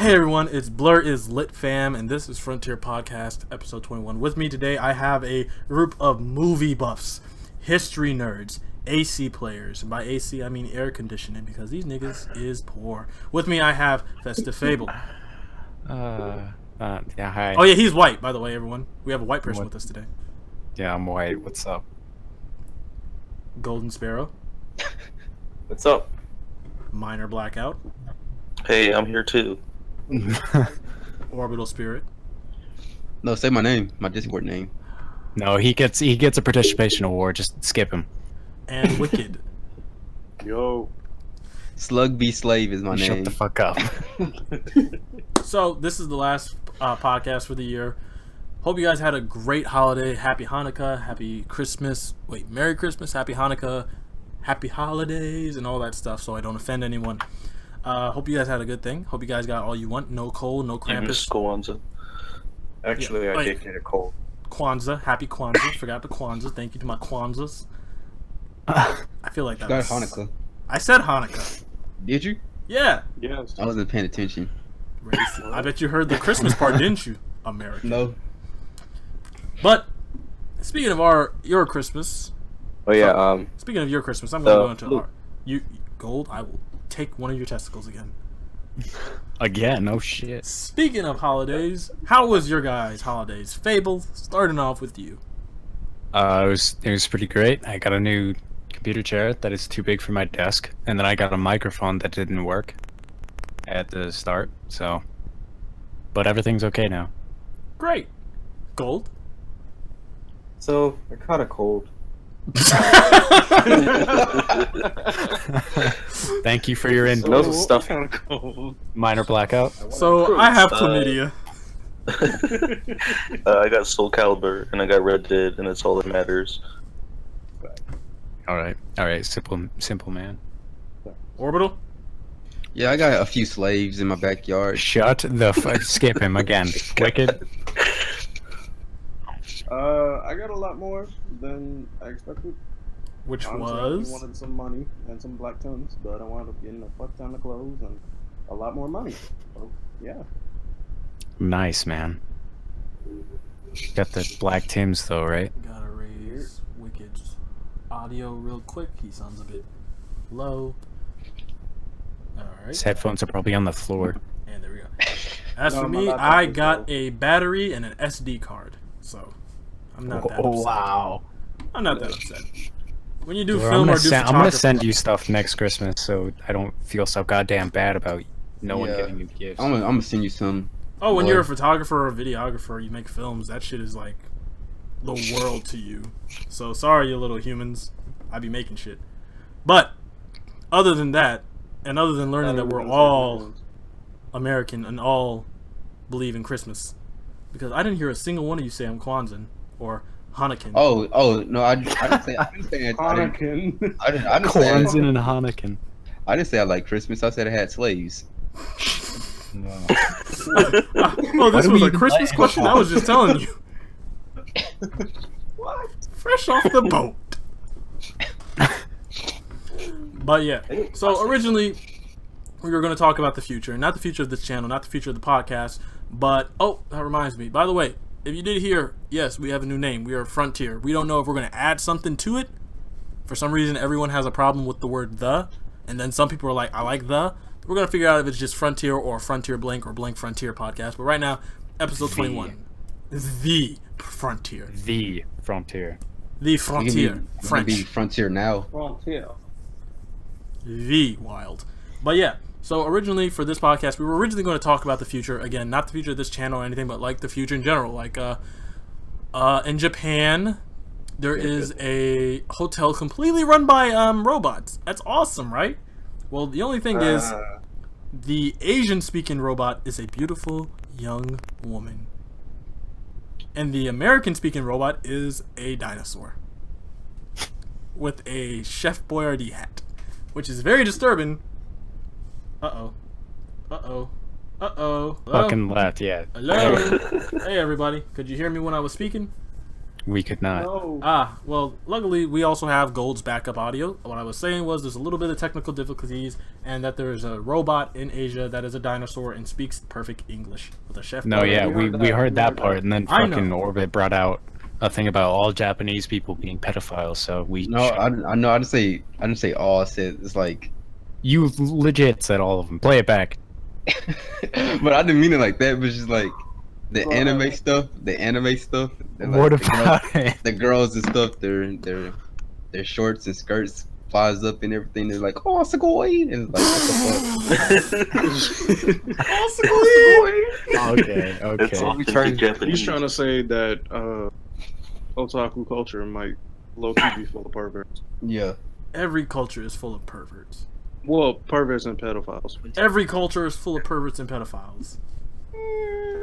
Hey everyone, it's Blur is Lit Fam, and this is Frontier Podcast, episode 21. With me today, I have a group of movie buffs, history nerds, AC players. And by AC, I mean air conditioning, because these niggas is poor. With me, I have Festive Fable. Yeah, hi. Oh yeah, he's white, by the way, everyone. We have a white person with us today. Yeah, I'm white. What's up? Golden Sparrow. What's up? Minor Blackout. Hey, I'm here too. Orbital Spirit. No, say my name, my Discord name. No, he gets a participation award. Just skip him. And Wicked. Yo. Slug B Slave is my name. Shut the fuck up. So, this is the last podcast for the year. Hope you guys had a great holiday. Happy Hanukkah, Happy Christmas. Wait, Merry Christmas, Happy Hanukkah, Happy Holidays, and all that stuff, so I don't offend anyone. Hope you guys had a good thing. Hope you guys got all you want. No cold, no You Krampus. missed Kwanzaa. Actually, Yeah, I wait. did get a cold. Kwanzaa, Happy Kwanzaa. Forgot the Kwanzaa. Thank you to my Kwanzaas. I feel like that Got was... Hanukkah. I said Hanukkah. Did you? Yeah. Yes. I wasn't paying attention. Racist. I bet you heard the Christmas part, didn't you, American? No. But, speaking of your Christmas... Oh yeah. Speaking of your Christmas, I'm going to go into Luke. our... You, Gold, I will take one of your testicles again. Again? No shit. Speaking of holidays, how was your guys' holidays? Fable, starting off with you. It was pretty great. I got a new computer chair that is too big for my desk, and then I got a microphone that didn't work at the start. So, but everything's okay now. Great. Gold. So I caught a cold. Thank you for your I know some input. stuff. Kind of cold. Minor blackout. So, I have chlamydia. I got Soul Calibur and I got Red Dead, and it's all that matters. All right. Simple man. Orbital? Yeah, I got a few slaves in my backyard. Shut the fuck. Skip him again. Wicked. I got a lot more than I expected. Which Honestly, was... I wanted some money and some black tones, but I wound up getting a fuck ton of clothes and a lot more money. So, yeah. Nice, man. Got the black Tims though, right? Gotta raise Wicked's audio real quick. He sounds a bit low. His Alright. headphones are probably on the floor. And there we go. As No, for my me, laptop I is got low. a battery and an SD card. So, I'm not that upset. Wow. I'm not that upset. When you do Well, film or do I'm gonna send photography... you stuff next Christmas, so I don't feel so goddamn bad about no one Yeah. getting you gifts. I'm gonna send you some. Oh, when Boy. you're a photographer or a videographer, you make films, that shit is like the world to you. So sorry, you little humans. I be making shit. But other than that, and other than learning that we're all American and all believe in Christmas, because I didn't hear a single one of you say I'm Kwanzaa or Hanukkah. Oh no, I didn't say I didn't, Hanukkah. I didn't say Kwanzaa and Hanukkah. I didn't say I like Christmas. I said I had slaves. No. Oh, this do was we a even Christmas like question? I was just telling you. What? Fresh off the boat. But yeah, so originally we were going to talk about the future, not the future of this channel, not the future of the podcast, but oh, that reminds me. By the way, if you did hear, yes, we have a new name. We are Frontier. We don't know if we're going to add something to it. For some reason, everyone has a problem with the word the, and then some people are like, I like the. We're going to figure out if it's just Frontier or Frontier Blank or Blank Frontier podcast. But right now, episode 21. The Frontier. The Frontier. The We Frontier. can be French. frontier now. Frontier. The wild. But yeah, so originally for this podcast, we were originally going to talk about the future. Again, not the future of this channel or anything, but like the future in general. Like, in Japan, there is a hotel completely run by robots. That's awesome, right? Well, the only thing is, the Asian-speaking robot is a beautiful young woman. And the American-speaking robot is a dinosaur. With a Chef Boyardee hat. Which is very disturbing. Uh-oh. Uh-oh. Uh-oh. Hello? Fucking left, yeah. Hello? Hey, everybody. Could you hear me when I was speaking? we could not. No. Well, luckily we also have Gold's backup audio. What I was saying was there's a little bit of technical difficulties, and that there is a robot in Asia that is a dinosaur and speaks perfect English with a chef. No, yeah, we heard that We part, heard and then I know. fucking Orbit brought out a thing about all Japanese people being pedophiles. So we No, I know. I didn't say all. I said it's like, you legit said all of them. Play it back. but I didn't mean it like that. But it's just like the anime stuff. The anime stuff. they're like, What the girls- about it? the girls and stuff? Their shorts and skirts flies up and everything. They're like, oh, Sugoi, and it's like, what the fuck? Okay, It's all okay. authentic Japanese. He's trying to say that otaku culture might low-key be full of perverts. Yeah. Every culture is full of perverts. Well, perverts and pedophiles. Every culture is full of perverts and pedophiles.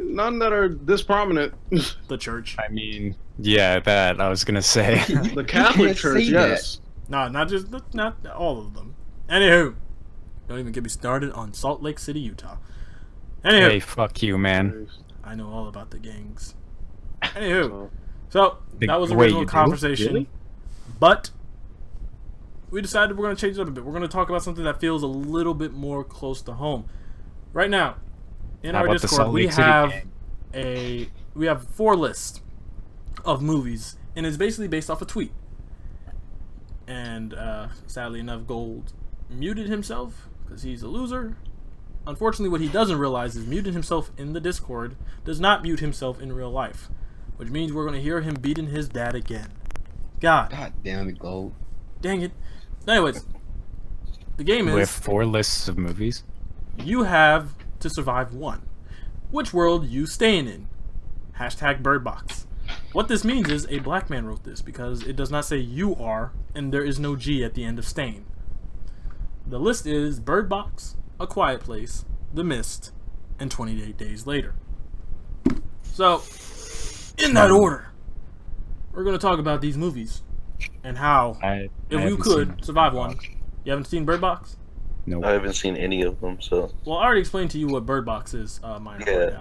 None that are this prominent. The church. I mean, yeah, that I was gonna say. The Catholic can't Church, say yes. No, not all of them. Anywho, don't even get me started on Salt Lake City, Utah. Anywho, Hey, fuck you, man. I know all about the gangs. Anywho, So, so Big- that was wait, original you do? conversation, Really? but we decided we're going to change it up a bit. We're going to talk about something that feels a little bit more close to home. Right now, in How our about the Discord, Salt we Lake City have gang? we have 4 lists of movies, and it's basically based off a tweet. And sadly enough, Gold muted himself because he's a loser. Unfortunately, what he doesn't realize is muting himself in the Discord does not mute himself in real life, which means we're going to hear him beating his dad again. God God damn it, Gold. dang it. Anyways, the game We have is 4 lists of movies. you have to survive one. Which world you staying in? Hashtag Birdbox. What this means is a black man wrote this because it does not say you are, and there is no G at the end of staying. The list is Bird Box, A Quiet Place, The Mist, and 28 Days Later. So, in that order, we're going to talk about these movies and how, I if you haven't could, seen survive Bird one. Box. You haven't seen Bird Box? Nope. I haven't seen any of them, so Well, I already explained to you what Bird Box is, Minor. Yeah. Right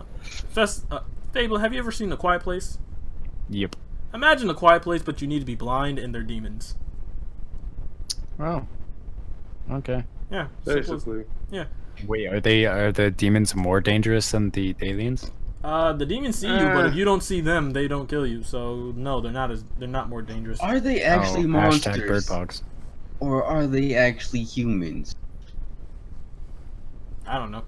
now. Fable, have you ever seen A Quiet Place? Yep. Imagine A Quiet Place, but you need to be blind and they're demons. Oh. Okay. Yeah, simple as- basically. Wait, are the demons more dangerous than the aliens? The demons see you, but if you don't see them, they don't kill you. So no, they're not more dangerous. Are they actually Hashtag monsters, Bird Box. or are they actually humans? I don't know.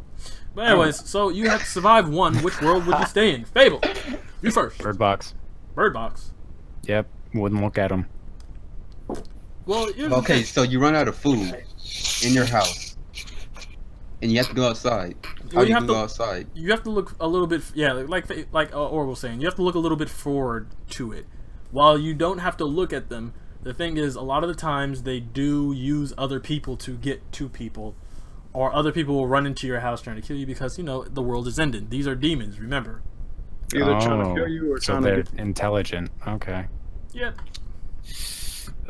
But anyways, so you have to survive one. Which world would you stay in? Fable, you first. Bird Box. Bird Box. Yep. Wouldn't look at them. Well, here's the Okay, thing. so you run out of food in your house, and you have to go outside. How Well, do you you have go to- outside? You have to look a little bit, yeah, like Orwell was saying. You have to look a little bit forward to it. While you don't have to look at them, the thing is, a lot of the times they do use other people to get to people, or other people will run into your house trying to kill you because the world is ending. These are demons, remember? Either trying to kill you or so trying they're to get... intelligent. Okay. Yep.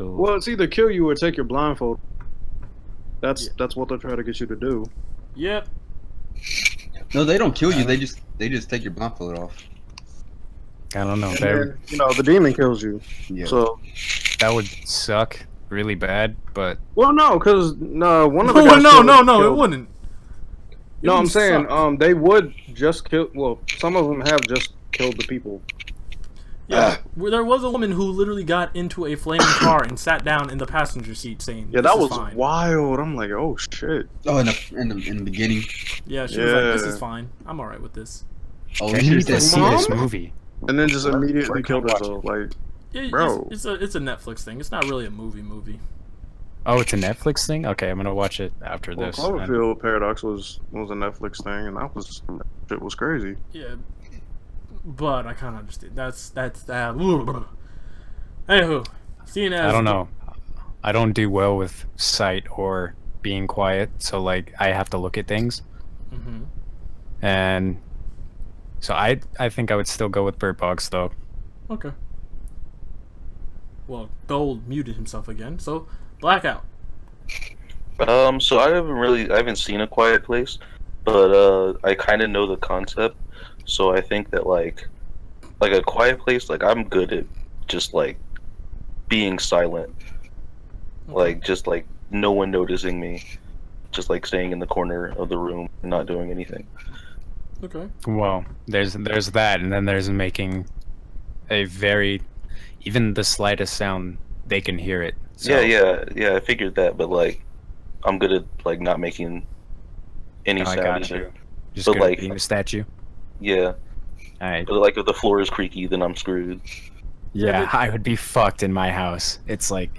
Ooh. Well, it's either kill you or take your blindfold. That's what they're trying to get you to do. Yep. No, they don't kill you. They just take your blindfold off. I don't know. And That, then, the demon kills you. Yeah. So, that would suck really bad, but well, no, because one of the Oh, guys no, killed- it killed- wouldn't. It No, I'm wouldn't saying suck. they would just kill. Well, some of them have just killed the people. Yeah, there was a woman who literally got into a flaming car and sat down in the passenger seat saying, Yeah, "This that is was fine." wild. I'm like, oh shit. Oh, in the beginning. Yeah, she was like, "This Yeah. is fine. I'm alright with this." Oh, I she need to said, see Mom? this movie. And then just immediately Where can killed I watch herself. Like, Yeah, Bro. it's a Netflix thing. It's not really a movie. Oh, it's a Netflix thing? Okay, I'm gonna watch it after well, this. Cloverfield Paradox was a Netflix thing, and that shit was crazy. Yeah, but I kind of understand. That's that. Anywho, seeing as I don't know. I don't do well with sight or being quiet, so like I have to look at things. Mhm. And so I think I would still go with Bird Box though. Okay. Well, Gold muted himself again, so blackout. So I haven't seen A Quiet Place, but I kind of know the concept. So I think that like A Quiet Place, like I'm good at just like being silent, like just like no one noticing me, just like staying in the corner of the room and not doing anything. Okay. Well, there's that, and then there's making a very, even the slightest sound, they can hear it. So, Yeah. I figured that, but like, I'm good at like not making any I sound got either. you. Just But gonna like, being a statue. yeah. Alright. But like, if the floor is creaky, then I'm screwed. Yeah, but- I would be fucked in my house. It's like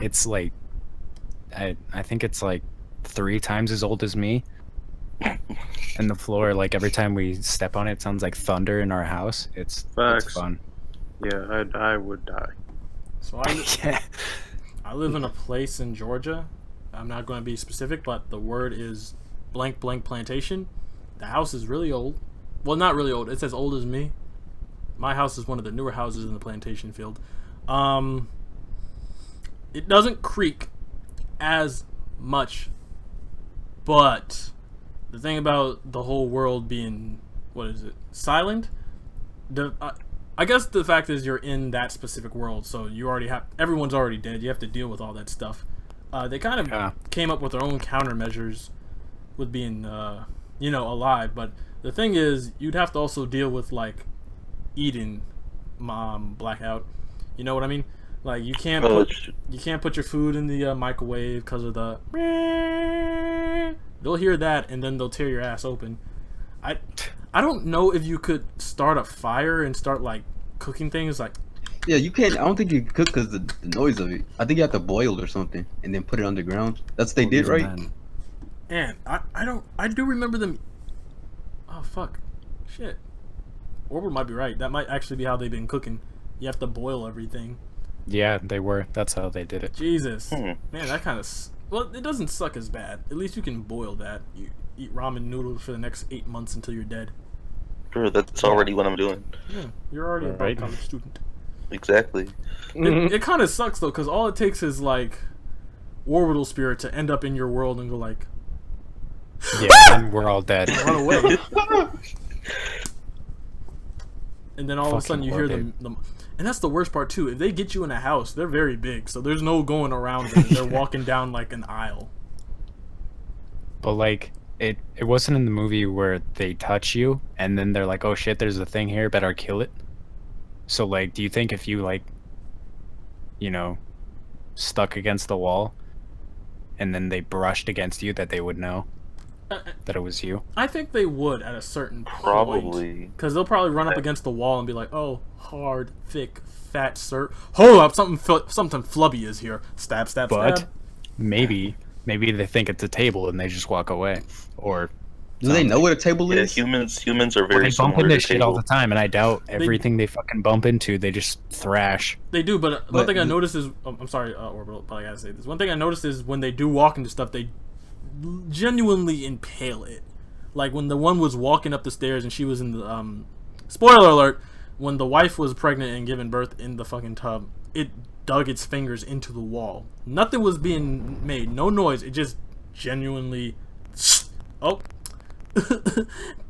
I think it's like 3 times as old as me. And the floor, like every time we step on it, it sounds like thunder in our house. It's Facts. fun. Yeah, I would die. So Yeah. I live in a place in Georgia. I'm not going to be specific, but the word is blank blank plantation. The house is really old. Well, not really old. It's as old as me. My house is one of the newer houses in the plantation field. It doesn't creak as much, but the thing about the whole world being, what is it, silent? I guess the fact is you're in that specific world, so you already have, everyone's already dead. You have to deal with all that stuff. They kind of Yeah. came up with their own countermeasures with being, alive. But the thing is, you'd have to also deal with like eating blackout. You know what I mean? Like you can't put your food in the microwave because of the. They'll hear that and then they'll tear your ass open. I don't know if you could start a fire and start like cooking things like. Yeah, you can't. I don't think you can cook because the noise of it. I think you have to boil or something and then put it underground. That's what they did, right? Man, I do remember them. Oh fuck, shit. Orbital might be right. That might actually be how they've been cooking. You have to boil everything. Yeah, they were. That's how they did it. Jesus, man, that kind of. Well, it doesn't suck as bad. At least you can boil that. You eat ramen noodles for the next 8 months until you're dead. Sure, that's already what I'm doing. Yeah, you're already a Right. college student. Exactly. It kind of sucks though, because all it takes is like orbital spirit to end up in your world and go like Yeah, and we're all dead. run away, and then all of a sudden you hear Fucking them. And that's the worst part too. If they get you in a house, they're very big, so there's no going around them. They're walking down like an aisle. But like it wasn't in the movie where they touch you and then they're like, oh shit, there's a thing here, better kill it. So like, do you think if you like, stuck against the wall and then they brushed against you that they would know that it was you? I think they would at a certain point. Probably. Because they'll probably run up against the wall and be like, "Oh, hard, thick, fat sir. Hold up, something flubby is here. Stab, stab, But stab." maybe they think it's a table and they just walk away. Or Do they know what a table Yeah, is? humans are well, very they bump similar into to shit all table. the time, and I doubt everything they fucking bump into they just thrash. They do, but one But- thing I noticed is, I'm sorry, Orbital, but I gotta say this. One thing I noticed is when they do walk into stuff, they genuinely impale it. Like when the one was walking up the stairs and she was in the spoiler alert, when the wife was pregnant and giving birth in the fucking tub, it dug its fingers into the wall. Nothing was being made, no noise. It just genuinely, oh,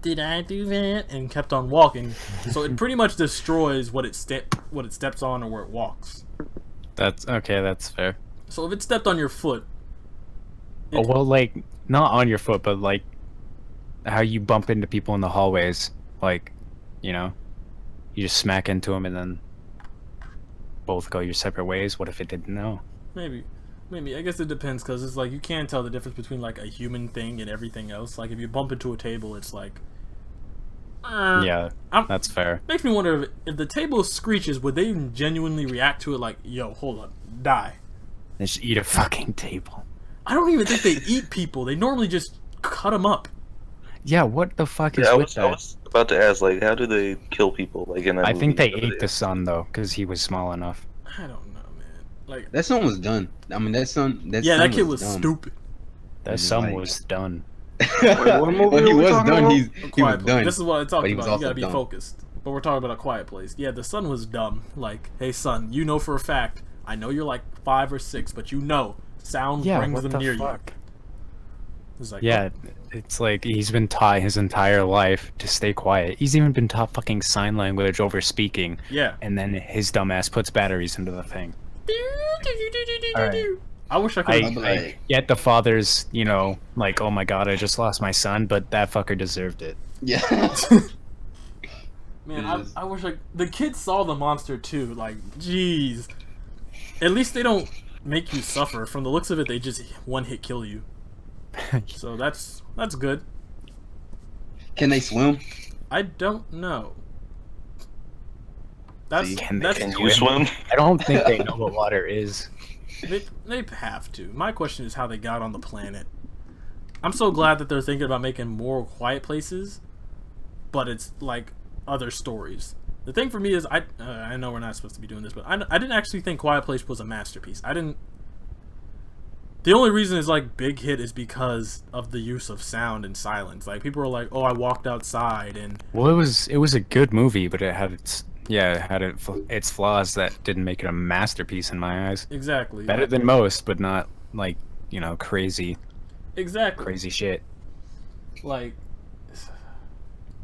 did I do that? And kept on walking. So it pretty much destroys what it steps on or where it walks. That's okay. That's fair. So if it stepped on your foot, Oh, well, like not on your foot, but like how you bump into people in the hallways, like, you just smack into them and then both go your separate ways. What if it didn't know? maybe. I guess it depends, because it's like you can't tell the difference between like a human thing and everything else. Like if you bump into a table, it's like, Yeah, I'm- that's fair. makes me wonder if the table screeches, would they even genuinely react to it? Like, yo, hold up, die. They just eat a fucking table. I don't even think they eat people. They normally just cut them up. Yeah, what the fuck is Yeah, I with was, that? I was about to ask, like, how do they kill people? Like in that I think movie? they ate the son though, because he was small enough. I don't know, man. Like, That son was done. I mean, that son. yeah, that kid was dumb. stupid. That He's son like- was done. what movie well, he are we was talking done. about? He was Quiet Place. done. This is what I talked But he was about. You gotta also be dumb. focused. But we're talking about A Quiet Place. Yeah, the son was dumb. Like, hey son, you know for a fact. I know you're like 5 or 6, but sound Yeah, brings what them the near fuck? you. It's like, Yeah, it's like he's been taught his entire life to stay quiet. He's even been taught fucking sign language over speaking, Yeah. and then his dumbass puts batteries into the thing. Alright. I wish I could. I, I'll be I like- get the father's, like, oh my god, I just lost my son, but that fucker deserved it. Yeah. Man, It is. I wish the kids saw the monster too. Like, jeez. At least they don't make you suffer. From the looks of it, they just one hit kill you. So that's good. Can they swim? I don't know. That's See, Can that's Can you swim? I don't think they know what water is. they have to. My question is how they got on the planet. I'm so glad that they're thinking about making more quiet places, but it's like other stories. The thing for me is I know we're not supposed to be doing this, but I didn't actually think Quiet Place was a masterpiece. I didn't. The only reason it's like big hit is because of the use of sound and silence. Like people were like, "Oh, I walked outside," and Well, it was a good movie, but it had its flaws that didn't make it a masterpiece in my eyes. exactly Better than most, but not like crazy exactly shit. like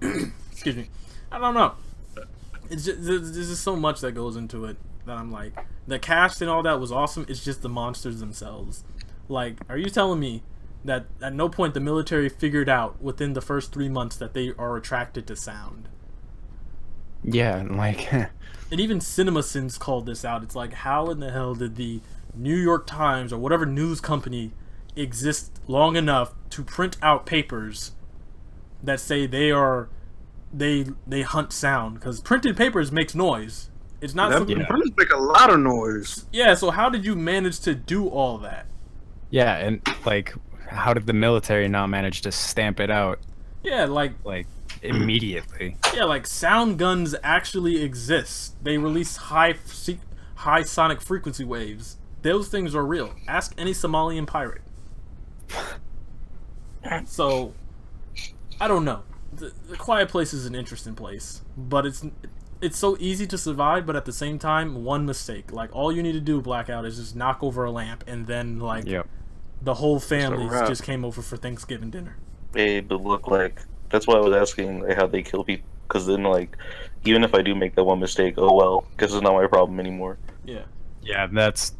excuse me, I don't know, it's just there's just so much that goes into it that I'm like, the cast and all that was awesome, it's just the monsters themselves. Like, are you telling me that at no point the military figured out within the first 3 months that they are attracted to sound? Yeah, like And even CinemaSins called this out. It's like, how in the hell did the New York Times or whatever news company exist long enough to print out papers that say they hunt sound? Because printed papers makes noise. It's not That something. printers make a lot of noise. Yeah. So how did you manage to do all that? yeah, and like how did the military not manage to stamp it out Yeah, like immediately? like sound guns actually exist. They release high sonic frequency waves. Those things are real. Ask any Somalian pirate. So, I don't know. The Quiet Place is an interesting place, but it's so easy to survive. But at the same time, one mistake, like all you need to do, Blackout, is just knock over a lamp, and then like Yep. the whole family wrap. just came over for Thanksgiving dinner. Hey, but look, like, that's why I was asking like, how they kill people. Because then, like, even if I do make that one mistake, oh well, because it's not my problem anymore. Yeah. Yeah, that's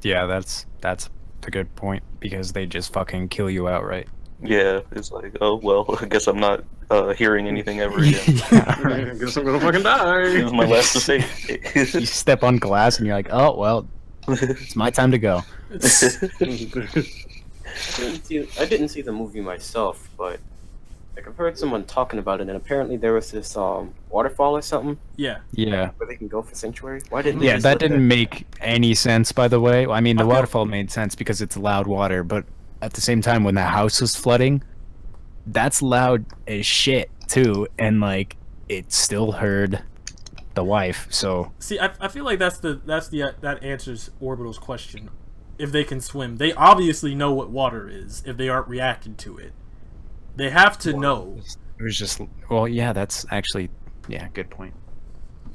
a good point because they just fucking kill you outright. Yeah, it's like, oh well, I guess I'm not hearing anything ever again. I guess I'm gonna fucking This is die. my last mistake. You step on glass and you're like, oh well, it's my time to go. I didn't see the movie myself, but like I've heard someone talking about it, and apparently there was this waterfall or something Yeah. Yeah. where they can go for sanctuary. Why didn't they Yeah, just that let didn't make any sense, by the way. I mean, the I feel- waterfall made sense because it's loud water, but at the same time, when the house was flooding, that's loud as shit too, and like it still heard the wife. So See, I feel like that answers Orbital's question. If they can swim, they obviously know what water is. If they aren't reacting to it, they have to know. it was just, well, yeah, that's actually, yeah, good point.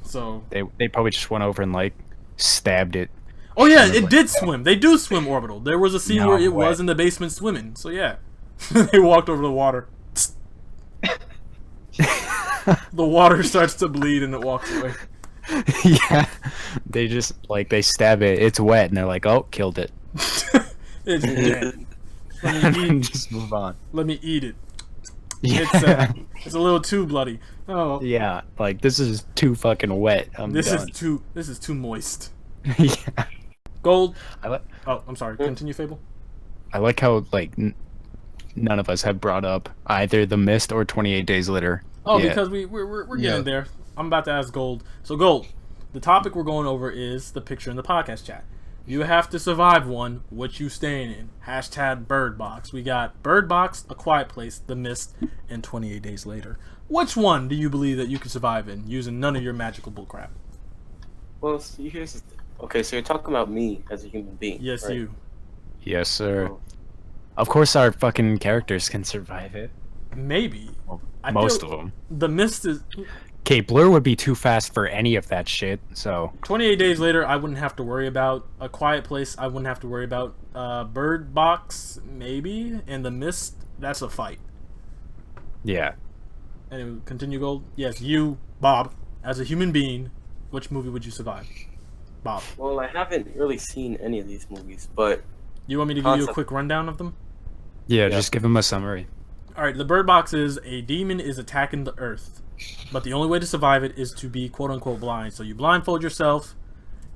So, They probably just went over and like stabbed it. oh yeah, Kind of it like did swim. They do swim, Orbital. There was a scene No where it way. was in the basement swimming. So yeah, they walked over the water. The water starts to bleed and it walks away. Yeah, they just like they stab it. It's wet, and they're like, oh, killed it. It's dead. And Let me then eat, just move on. let me eat it. Yeah. It's a little too bloody. Oh, Yeah, like this is too fucking wet. I'm this done. is too moist. Yeah. Gold. I like Oh, I'm sorry. Continue, Fable. how like none of us have brought up either The Mist or 28 Days Later. Oh, yet. because we're getting Yeah. there. I'm about to ask Gold. So Gold, the topic we're going over is the picture in the podcast chat. You have to survive one. What you staying in? Hashtag Bird Box. We got Bird Box, A Quiet Place, The Mist, and 28 Days Later. Which one do you believe that you could survive in using none of your magical bullcrap? Well, see, here's the okay. So you're talking about me as a human being. Yes, right? you. Yes, sir. Oh. Of course, our fucking characters can survive it. Maybe. I Most feel of them. The Mist is. Okay, Blur would be too fast for any of that shit. So 28 Days Later, I wouldn't have to worry about. A Quiet Place, I wouldn't have to worry about. Bird Box, maybe. And The Mist, that's a fight. Yeah. Anyway, continue, Gold. Yes, you, Bob, as a human being, which movie would you survive? Bob. Well, I haven't really seen any of these movies, but You want me to give you a Concept. quick rundown of them? Yeah, Yeah. just give him a summary. Alright, the Bird Box is a demon is attacking the Earth. But the only way to survive it is to be quote-unquote blind. So you blindfold yourself,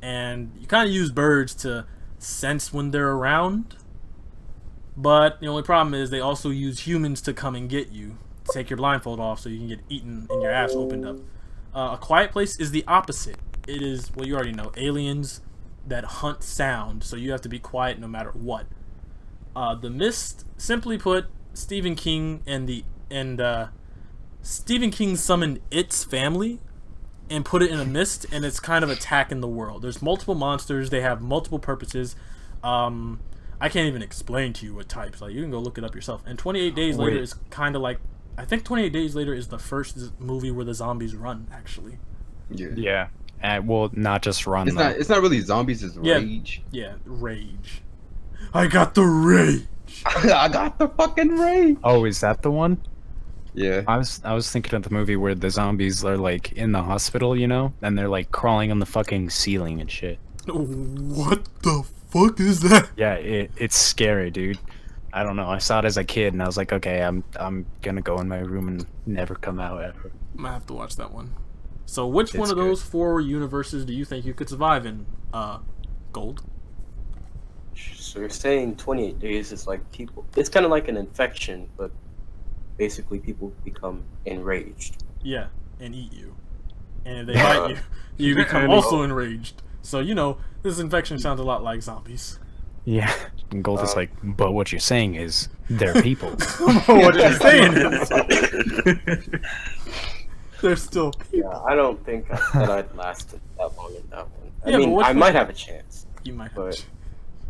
and you kind of use birds to sense when they're around. But the only problem is they also use humans to come and get you. Take your blindfold off so you can get eaten and your ass opened up. A Quiet Place is the opposite. It is, well, you already know, aliens that hunt sound, so you have to be quiet no matter what. The Mist, simply put, Stephen King Stephen King summoned its family and put it in a mist, and it's kind of attacking the world. There's multiple monsters. They have multiple purposes. I can't even explain to you what types. Like, you can go look it up yourself. And 28 Days Later is kind of like, I think 28 Days Later is the first movie where the zombies run, actually. Yeah. Well, not just run. It's though. not. It's not really zombies. It's Yeah. rage. Yeah, rage. I got the rage. I got the fucking rage. Oh, is that the one? Yeah. I was thinking of the movie where the zombies are like in the hospital, you know, and they're like crawling on the fucking ceiling and shit. What the fuck is that? Yeah, it's scary, dude. I don't know. I saw it as a kid, and I was like, okay, I'm gonna go in my room and never come out ever. I'm gonna have to watch that one. So, which one It's of those 4 universes do you think you could survive in? Gold. so you're saying 28 days is like people. It's kind of like an infection, but basically people become enraged. Yeah, and eat you. And if they bite you, you become And- also enraged. So, you know, this infection sounds a lot like zombies. Yeah. And Gold is like, but what you're saying is they're people. What you're saying is they're still people. Yeah, I don't think that I'd last that long in that one. Yeah, I mean, but which I one- might have a chance. You might have. But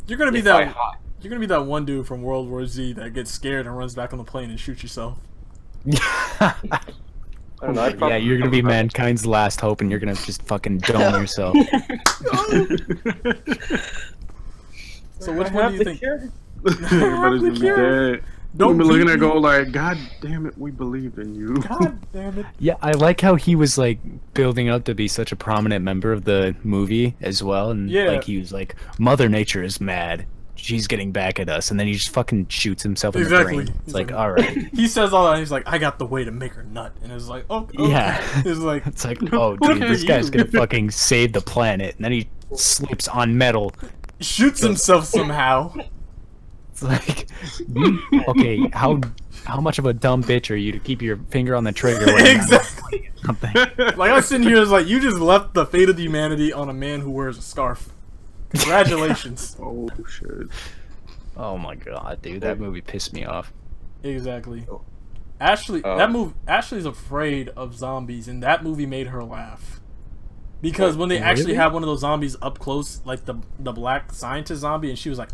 You're gonna be if I that. hide, You're gonna be that one dude from World War Z that gets scared and runs back on the plane and shoots yourself. I don't know. I'd Yeah, probably you're gonna be mankind's last hope, and you're gonna just fucking dome yourself. So which I one have do you the think? cure. Everybody's gonna be dead. Don't We'll be looking beat at me. go like, God damn it, we believed in you. God damn it! Yeah, I like how he was like building up to be such a prominent member of the movie as well, and Yeah. like he was like, Mother Nature is mad. She's getting back at us, and then he just fucking shoots himself in Exactly. the brain. He's It's like, like- all right. He says all that. And he's like, "I got the way to make her nut," and it's like, "Oh, okay." Yeah. It's like, It's like, oh, What dude, are this guy's you? gonna fucking save the planet, and then he slips on metal. shoots himself somehow. It's like, okay, how much of a dumb bitch are you to keep your finger on the trigger? When you're not Exactly. something? Like, I was sitting here, it's like, you just left the fate of humanity on a man who wears a scarf. Congratulations. Oh shit. Oh my god, dude, that movie pissed me off. Exactly. Ashley, Oh. that movie. Ashley's afraid of zombies, and that movie made her laugh. Because when they actually Really? had one of those zombies up close, like the black scientist zombie, and she was like,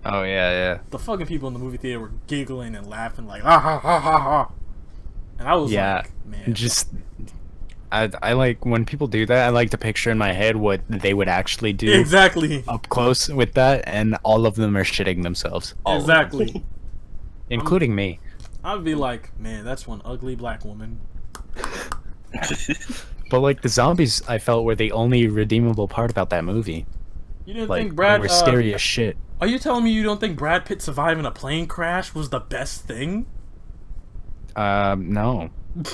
Oh yeah, the fucking people in the movie theater were giggling and laughing like, ah ha ha ha ha. And I was Yeah. like, man, just. I like when people do that. I like to picture in my head what they would actually do exactly, up close with that, and all of them are shitting themselves. All of them. exactly. Including me. I'd be like, man, that's one ugly black woman. But like the zombies, I felt were the only redeemable part about that movie. You didn't Like think Brad? they were scary as shit. Are you telling me you don't think Brad Pitt surviving a plane crash was the best thing? No,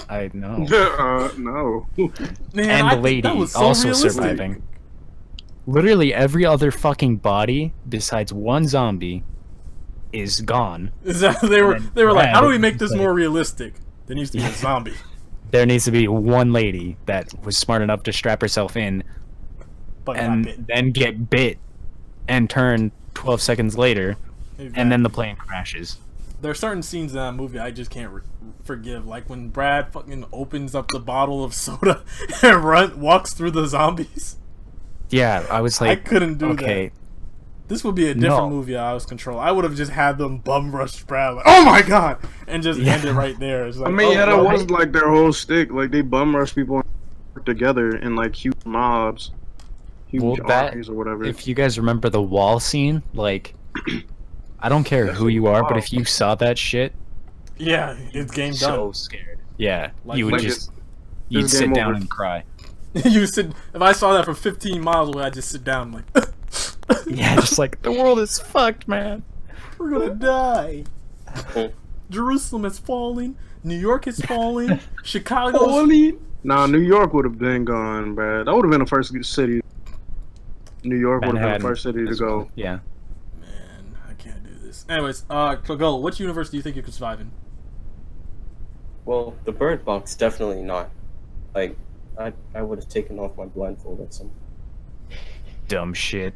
I no. No. Man, And I the think lady that was so also realistic. surviving. Literally every other fucking body besides one zombie is gone. Is that they were And they were like, Brad how do we make this was more like- realistic? There needs to be a zombie. There needs to be one lady that was smart enough to strap herself in But and not Pitt. then get bit and turn 12 seconds later, and then the plane crashes. There are certain scenes in that movie I just can't forgive. Like when Brad fucking opens up the bottle of soda and walks through the zombies. Yeah, I was I like, couldn't do okay, that. This would be a different No. movie I was control. I would have just had them bum rush Brad like, oh my god, and just Yeah. end it right there. It's like, I mean, oh, yeah, that well, was like their whole stick. Like they bum rush people together in like huge mobs, huge Well, that- armies or whatever. if you guys remember the wall scene, like, I don't care who you are, but if you saw that shit, Yeah, it's game So done. scared. Yeah, Like- you would like just it's you'd sit game down over. and cry. You sit. If I saw that from 15 miles away, I'd just sit down like, Yeah, just like the world is fucked, man. we're gonna die. Jerusalem is falling. New York is falling. Chicago's. Holy. Nah, New York would have been gone, bro. That would have been the first city. New York would have been the Manhattan first city to as go. well. Yeah. Man, I can't do this. Anyways, Go. Which universe do you think you could survive in? Well, the bird box definitely not. Like, I would have taken off my blindfold at some. Dumb shit.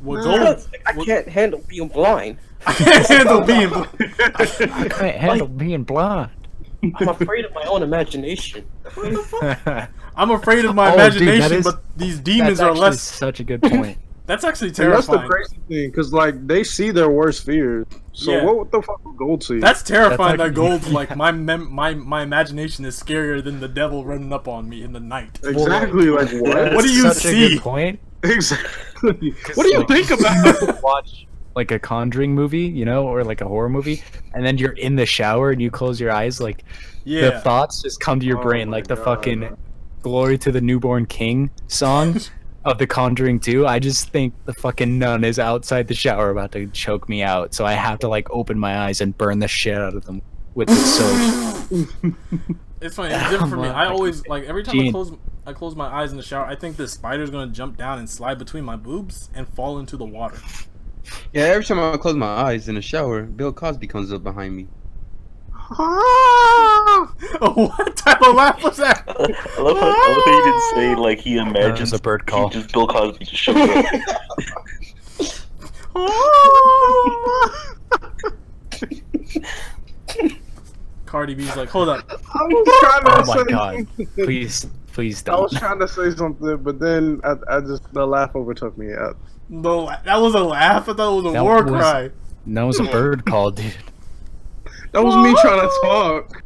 What gold? I can't handle being blind. I can't handle being. I can't handle being blind. I'm afraid of my own imagination. I'm afraid of my Oh, dude, imagination, that is- but these demons That's are actually less. such a good point. That's actually And that's the terrifying. crazy thing, because like they see their worst fears. So Yeah. what the fuck would gold see? That's terrifying. That's That actually- gold's like my imagination is scarier than the devil running up on me in the night. exactly like what? What do you Such a see? good point. Exactly. What do you like, think about? Watch like a Conjuring movie, you know, or like a horror movie, and then you're in the shower and you close your eyes, like the Yeah. thoughts just come to your Oh brain, my like the God. fucking "Glory to the Newborn King" song of The Conjuring 2. I just think the fucking nun is outside the shower about to choke me out, so I have to like open my eyes and burn the shit out of them with the soap. It's funny. It's different for me. I Like, always like every time Gene. I close my eyes in the shower. I think the spider's gonna jump down and slide between my boobs and fall into the water. Yeah, every time I close my eyes in the shower, Bill Cosby comes up behind me. What type of laugh was that? I love how you didn't say like he imagines a bird call. Just Bill Cosby just shows up. Cardi B's like, hold up. I was trying to Oh say my god! something. Please I was don't. trying to say something, but then I just the laugh overtook me. No, that was a laugh. I thought it was a That war was- cry. That was a bird call, dude. That was me trying to talk.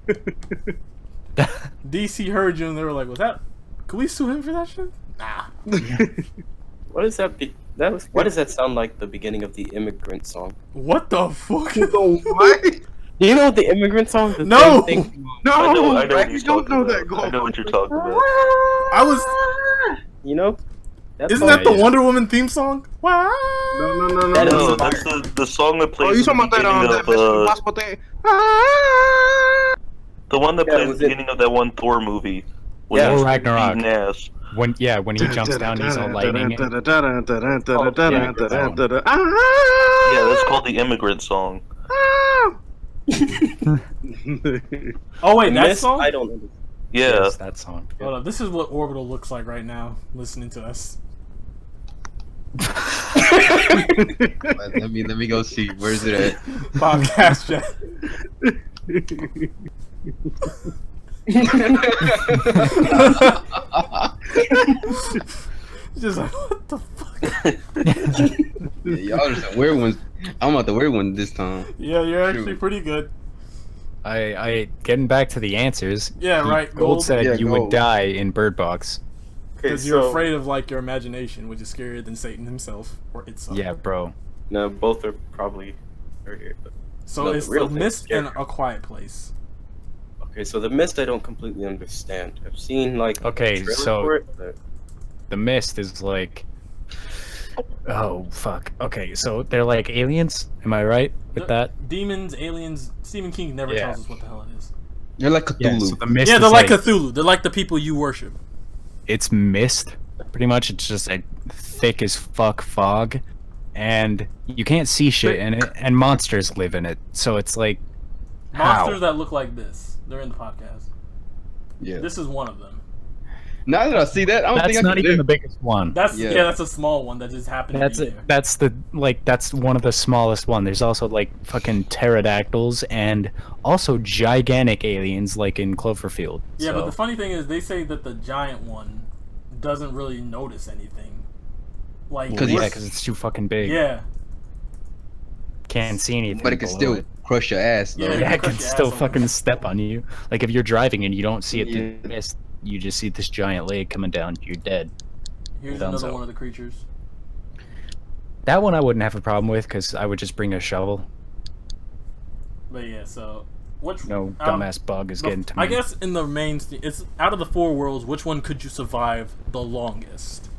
DC heard you and they were like, "Was that? Could we sue him for that shit?" Nah. What is that? Why does that sound like the beginning of the Immigrant song? What the fuck? What? Do you know the Immigrant song? The No! same thing- No, I know Brad, what you he's don't talking know about. that. I know what you're talking about. I was. You know? That's Isn't all- that the Wonder Woman theme song? Wow. No. That is- No, that's the song that plays Oh, you at the talking about beginning that of Mission Impossible thing? the one that Yeah, plays at was the it- beginning of that one Thor movie. Yeah, he's Thor Ragnarok. eating ass. When he jumps down, he's all lightning. Yeah, that's called the Immigrant Song. Oh wait, The that Mist, song. I don't understand. Yeah. Yes, that song. Hold up. This is what Orbital looks like right now. Listening to us. Let me go see. Where's it at? Podcast chat. Just like, what the fuck? Yeah, y'all are some weird ones. I'm about the weird one this time. Yeah, you're actually Shoot. pretty good. I getting back to the answers. Yeah, right, Gold Gold. said Yeah, you Gold. would die in Bird Box. Because you're afraid of like your imagination, which is scarier than Satan himself or itself. Yeah, bro. No, both are probably are here. But... So No, the it's real The thing Mist is and scary. A Quiet Place. Okay, so the Mist I don't completely understand. I've seen like Okay, a trailer so- for it, but- The Mist is like, oh fuck. Okay, so they're like aliens. Am I right with that? Demons, aliens. Stephen King never Yeah. tells us what the hell it is. They're like Yeah, Cthulhu. so the Mist. Yeah, they're is like Cthulhu. They're like the people you worship. It's mist. Pretty much, it's just a thick as fuck fog, and you can't see shit in it. And monsters live in it. So it's like, Monsters how? that look like this. They're in the podcast. Yeah. This is one of them. Now that I see that, I don't That's think I not can even live. the biggest one. That's Yeah. yeah. That's a small one that just happened That's to be it. there. That's the that's one of the smallest one. There's also like fucking pterodactyls and also gigantic aliens like in Cloverfield. Yeah, so. but the funny thing is, they say that the giant one doesn't really notice anything. Like, Because yeah, he's- because it's too fucking big. yeah, Can't see anything. But it can below still it. crush your ass, though. Yeah, Yeah, it crush can your still ass fucking open. step on you. Like if you're driving and you don't see it through Yeah. the mist, you just see this giant leg coming down. You're dead. here's Done another so. one of the creatures. That one I wouldn't have a problem with because I would just bring a shovel. But yeah, so Which No dumbass bug is getting to me. I guess in the main, it's out of the 4 worlds. Which one could you survive the longest?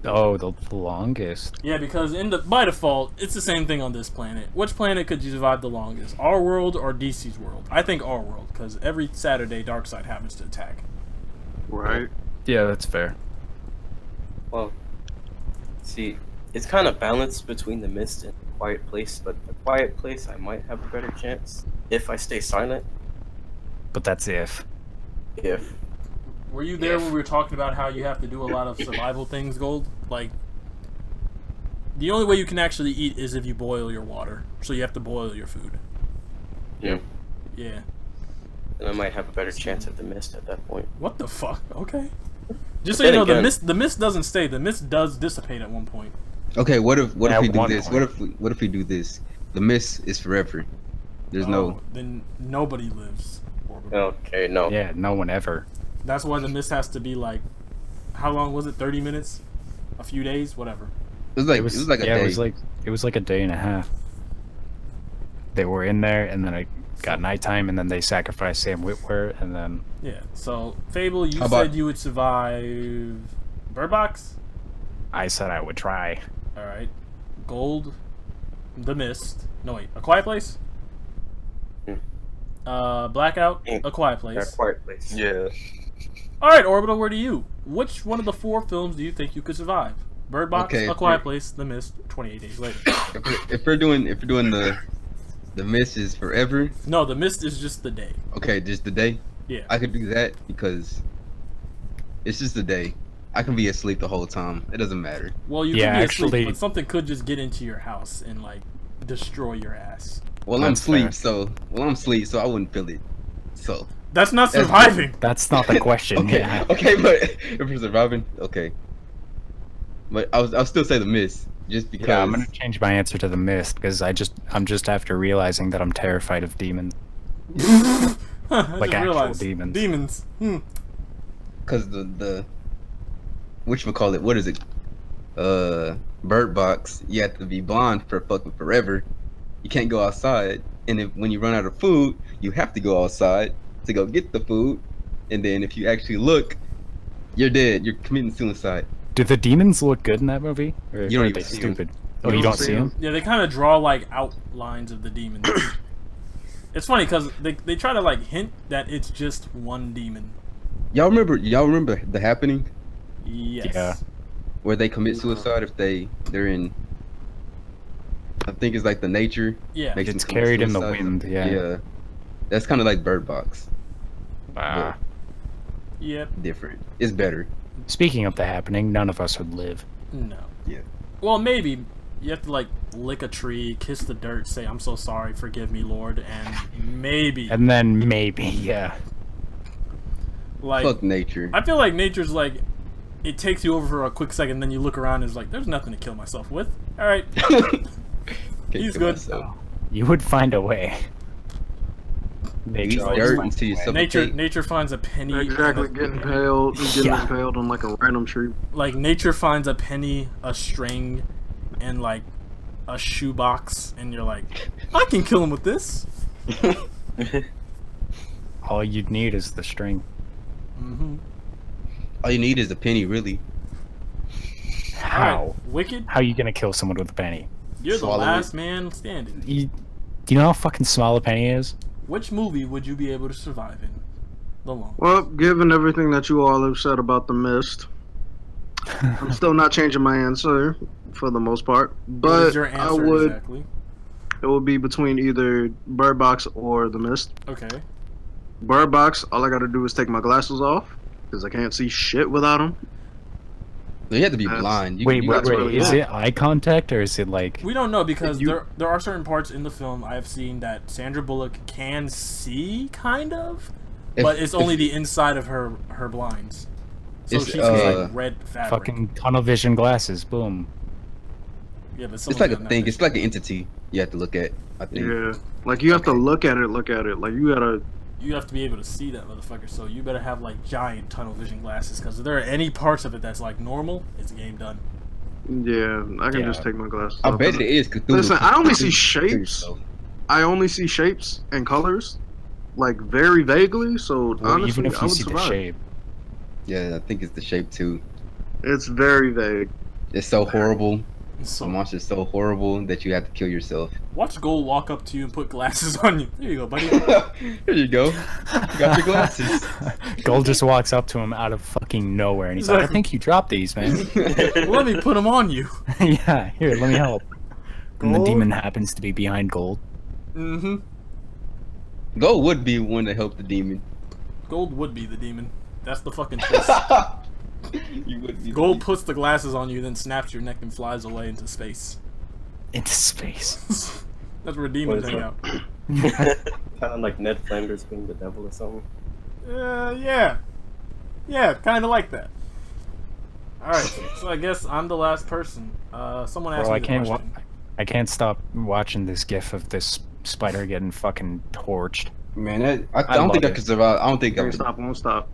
Oh, the longest. Yeah, because by default, it's the same thing on this planet. Which planet could you survive the longest? Our world or DC's world? I think our world, because every Saturday Darkseid happens to attack. Right. Yeah, that's fair. Well, see, it's kind of balanced between the Mist and the Quiet Place, but the Quiet Place I might have a better chance if I stay silent. But that's if. If Were you there when we were talking about how you have to do a lot of survival things, Gold? Like, the only way you can actually eat is if you boil your water. So you have to boil your food. Yeah. Yeah. then I might have a better chance at the Mist at that point. What the fuck? Okay. Just so Then you know, again- the mist doesn't stay. The mist does dissipate at one point. Okay, what if At we do one this? point. What if we do this? The mist is forever. There's no. Then nobody lives. Okay, no. Yeah, no one ever. That's why the mist has to be like, how long was it? 30 minutes? A few days? Whatever. It was like a yeah, day. it was like a day and a half. They were in there, and then it got nighttime, and then they sacrificed Sam Witwer, and then Yeah. So, Fable, you How about- said you would survive Bird Box? I said I would try. Alright. Gold, The Mist. No, wait. A Quiet Place? Blackout, A Quiet That Place. Quiet Place. Yeah. Alright, Orbital, where do you? Which one of the 4 films do you think you could survive? Bird Box, Okay, A Quiet Place, The Mist, 28 Days Later. If we're doing the mist is forever. No, The Mist is just the day. Okay, just the day. Yeah. I could do that because it's just a day. I can be asleep the whole time. It doesn't matter. Well, you Yeah, could be actually- asleep, but something could just get into your house and, like, destroy your ass. Well, I'm That's fair. asleep, so I wouldn't feel it. So. That's not That's- surviving. That's not the question. Okay, Yeah. okay, but if we're surviving, okay. But I'll still say the mist, just because. Yeah, I'm gonna change my answer to the mist because I'm just after realizing that I'm terrified of demons. I Like just actual realized. demons. Demons. Because the whatchamacallit, what is it? Bird Box, you have to be blind for fucking forever. You can't go outside. And when you run out of food, you have to go outside to go get the food. And then if you actually look, you're dead. You're committing suicide. Do the demons look good in that movie? Or You don't are even they see 'em. stupid? Oh, you don't see them? Yeah, they kind of draw, like, outlines of the demons. It's funny because they try to, like, hint that it's just one demon. Y'all remember The Happening? Yes. Yeah. Where they commit suicide if they're in, I think it's like the nature. Yeah. makes It's them commit carried in the suicide. wind, yeah. Yeah. That's kind of like Bird Box. Ah. Yep. Different. It's better. Speaking of the happening, none of us would live. No. Yeah. Well, maybe you have to, like, lick a tree, kiss the dirt, say, "I'm so sorry, forgive me, Lord," and maybe, And then maybe, yeah. like, Fuck nature. I feel like nature's like, it takes you over for a quick second, then you look around and it's like, there's nothing to kill myself with. All right. Can't He's kill good. myself. You would find a way. Eat Nature always dirt finds until you a way. suffocate. Nature finds a penny. Exactly, and getting getting Yeah. impaled on like a random tree. like nature finds a penny, a string, and like a shoebox, and you're like, I can kill him with this. All you'd need is the string. Mm-hmm. All you need is a penny, really. How? Wicked. How are you gonna kill someone with a penny? You're the Swallow last man standing. Do you know how fucking small a penny is? Which movie would you be able to survive in? The long. Well, given everything that you all have said about the mist, I'm still not changing my answer for the most part. What But is your I answer would. exactly? It would be between either Bird Box or the mist. Okay. Bird Box, all I gotta do is take my glasses off because I can't see shit without them. You have to be That's- blind. Wait, you wait, that's wait. really Is cool. it eye contact or is it like? We don't know because You- there are certain parts in the film I have seen that Sandra Bullock can see, kind of, If- but it's if- only the inside of her blinds. So It's, she sees like red fabric. Fucking tunnel vision glasses. Boom. Yeah, but It's someone's like a got that thing. vision. It's like an entity you have to look at. I think. Yeah, like you have to look at it. Like you gotta. You have to be able to see that motherfucker, so you better have like giant tunnel vision glasses. Because if there are any parts of it that's like normal, it's game done. Yeah, I can Yeah. just take my glasses I off. bet it is Cthulhu. Listen, I only see Cthulhu shapes. yourself. I only see shapes and colors, like very vaguely. So Well, honestly, even if I you would see the survive. shape. Yeah, I think it's the shape too. It's very vague. It's so horrible. The So monster's so horrible that you have to kill yourself. watch Gold walk up to you and put glasses on you. There you go, buddy. Here you go. Got your glasses. Gold just walks up to him out of fucking nowhere, and he's He's like, like- "I think you dropped these, man." Let me put them on you. Yeah, here, let me help. And the Gold? demon happens to be behind Gold. Mm-hmm. Gold would be one to help the demon. Gold would be the demon. That's the fucking twist. You would be. Gold puts the glasses on you, then snaps your neck and flies away into space. Into space. That's where demons What is hang that? out. Kind of like Ned Flanders being the devil or something. Yeah. Yeah, kind of like that. Alright, so I guess I'm the last person. Someone asked Bro, me the question. I can't stop watching this gif of this spider getting fucking torched. Man, I I don't think I love could survive. I don't think I Can't would. stop, won't stop.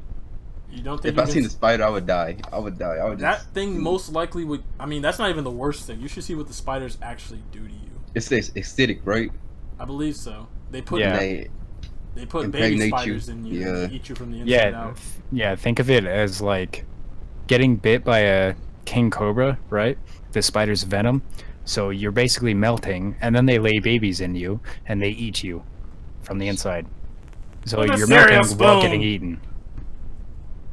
You don't think If you I can seen the spider, I would die. I would die. I would that just. thing most likely would... I mean, that's not even the worst thing. You should see what the spiders actually do to you. It's acidic, right? I believe so. They put Yeah. They, they put baby impregnate you. spiders in you and Yeah. they eat you from the inside Yeah, out. yeah. Think of it as like getting bit by a king cobra, right? The spider's venom. So you're basically melting, and then they lay babies in you, and they eat you from the inside. So With a you're cereal melting while getting spoon. eaten.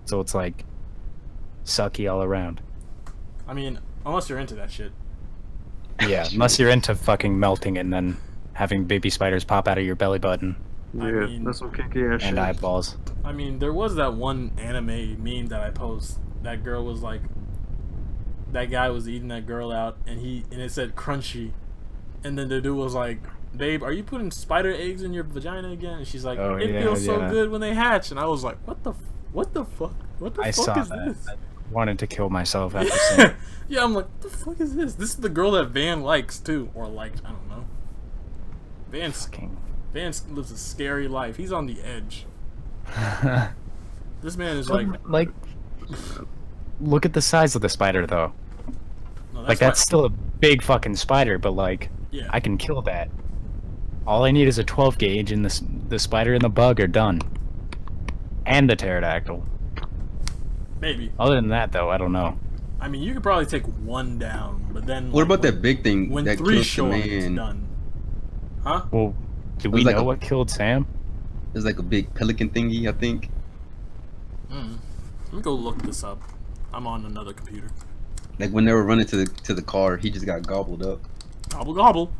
So it's like sucky all around. I mean, unless you're into that shit. Yeah, unless you're into fucking melting and then having baby spiders pop out of your belly button Yeah, mean- that's some kinky ass shit. and eyeballs. I mean, there was that one anime meme that I posted. That girl was like, that guy was eating that girl out, and it said crunchy, and then the dude was like, "Babe, are you putting spider eggs in your vagina again?" And she's like, Oh, "It yeah, feels so yeah. good when they hatch." And I was like, "What the fuck? What the I fuck saw is that. this?" I wanted to kill myself after seeing it. Yeah, I'm like, "What the fuck is this?" This is the girl that Van likes too, or liked. I don't know. Van Fucking- lives a scary life. He's on the edge. This man is like, like, look at the size of the spider, though. no, Like, that's still a big fucking spider, but like, yeah. I can kill that. All I need is a 12 gauge, and the spider and the bug are done. And the pterodactyl. Maybe. Other than that, though, I don't know. I mean, you could probably take one down, but then. what like, about that big thing when that three killed show the up, it's man? done. Huh? Well, do we was like know a- what killed Sam? There's like a big pelican thingy, I think. Let me go look this up. I'm on another computer. Like when they were running to the car, he just got gobbled up. Gobble gobble.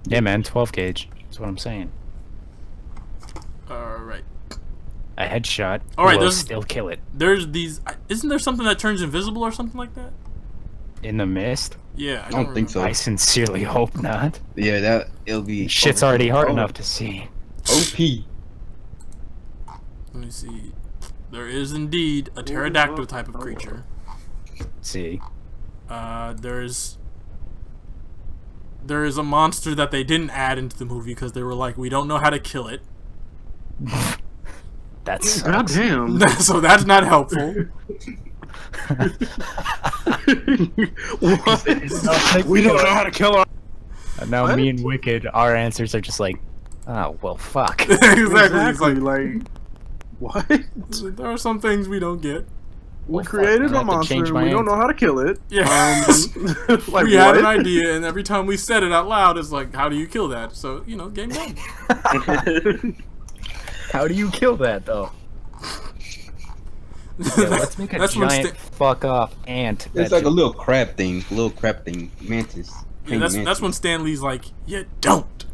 Yeah, man, 12 gauge. That's what I'm saying. Alright. A headshot Alright, will there's- still kill it. There's these. Isn't there something that turns invisible or something like that? In the mist? Yeah, I don't think so. I sincerely hope not. Yeah, it'll be. Shit's already hard enough to see. OP. Let me see. There is indeed a pterodactyl type of creature. See. There is a monster that they didn't add into the movie because they were like, we don't know how to kill it. That's God damn. So that's not helpful. What? We don't know how to kill our. And now me and Wicked, our answers are just like, oh, well, fuck. Exactly. It's Exactly. like, Like, what? there are some things we don't get. We Well, fuck, created I'll a have to change monster. my We don't know how to kill it. Yeah. Like, We had an what? idea, and every time we said it out loud, it's like, how do you kill that? So, game done. How do you kill that, though? Yeah, let's make a That's when giant fuck off ant. It's that like a ju- little crab thing, mantis. Yeah, that's when Stan Lee's like, you don't.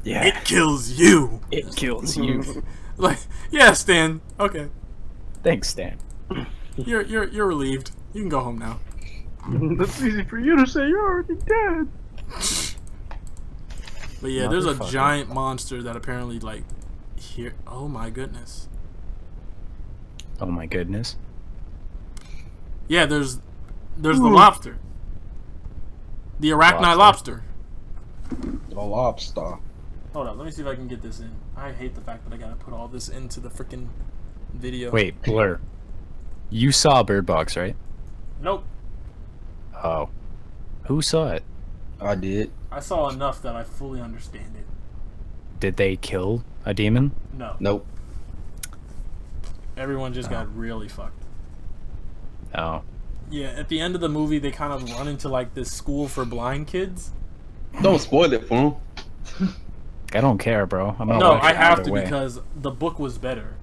yeah, It kills you. it kills you. Like, yeah, Stan. Okay, Thanks, Stan. you're relieved. You can go home now. That's easy for you to say. You're already dead. But yeah, there's a Motherfucker. giant monster that apparently like here. Oh my goodness. Oh my goodness. Yeah, there's the lobster. The arachnid lobster. The lobster. Hold on, let me see if I can get this in. I hate the fact that I gotta put all this into the freaking video. Wait, Blur. You saw Bird Box, right? Nope. Oh. Who saw it? I did. I saw enough that I fully understand it. did they kill a demon? No. Nope. Everyone just got really fucked. Oh. Yeah, at the end of the movie, they kind of run into like this school for blind kids. Don't spoil it for him. I don't care, bro. I'm gonna No, watch I it have either to way. because the book was better.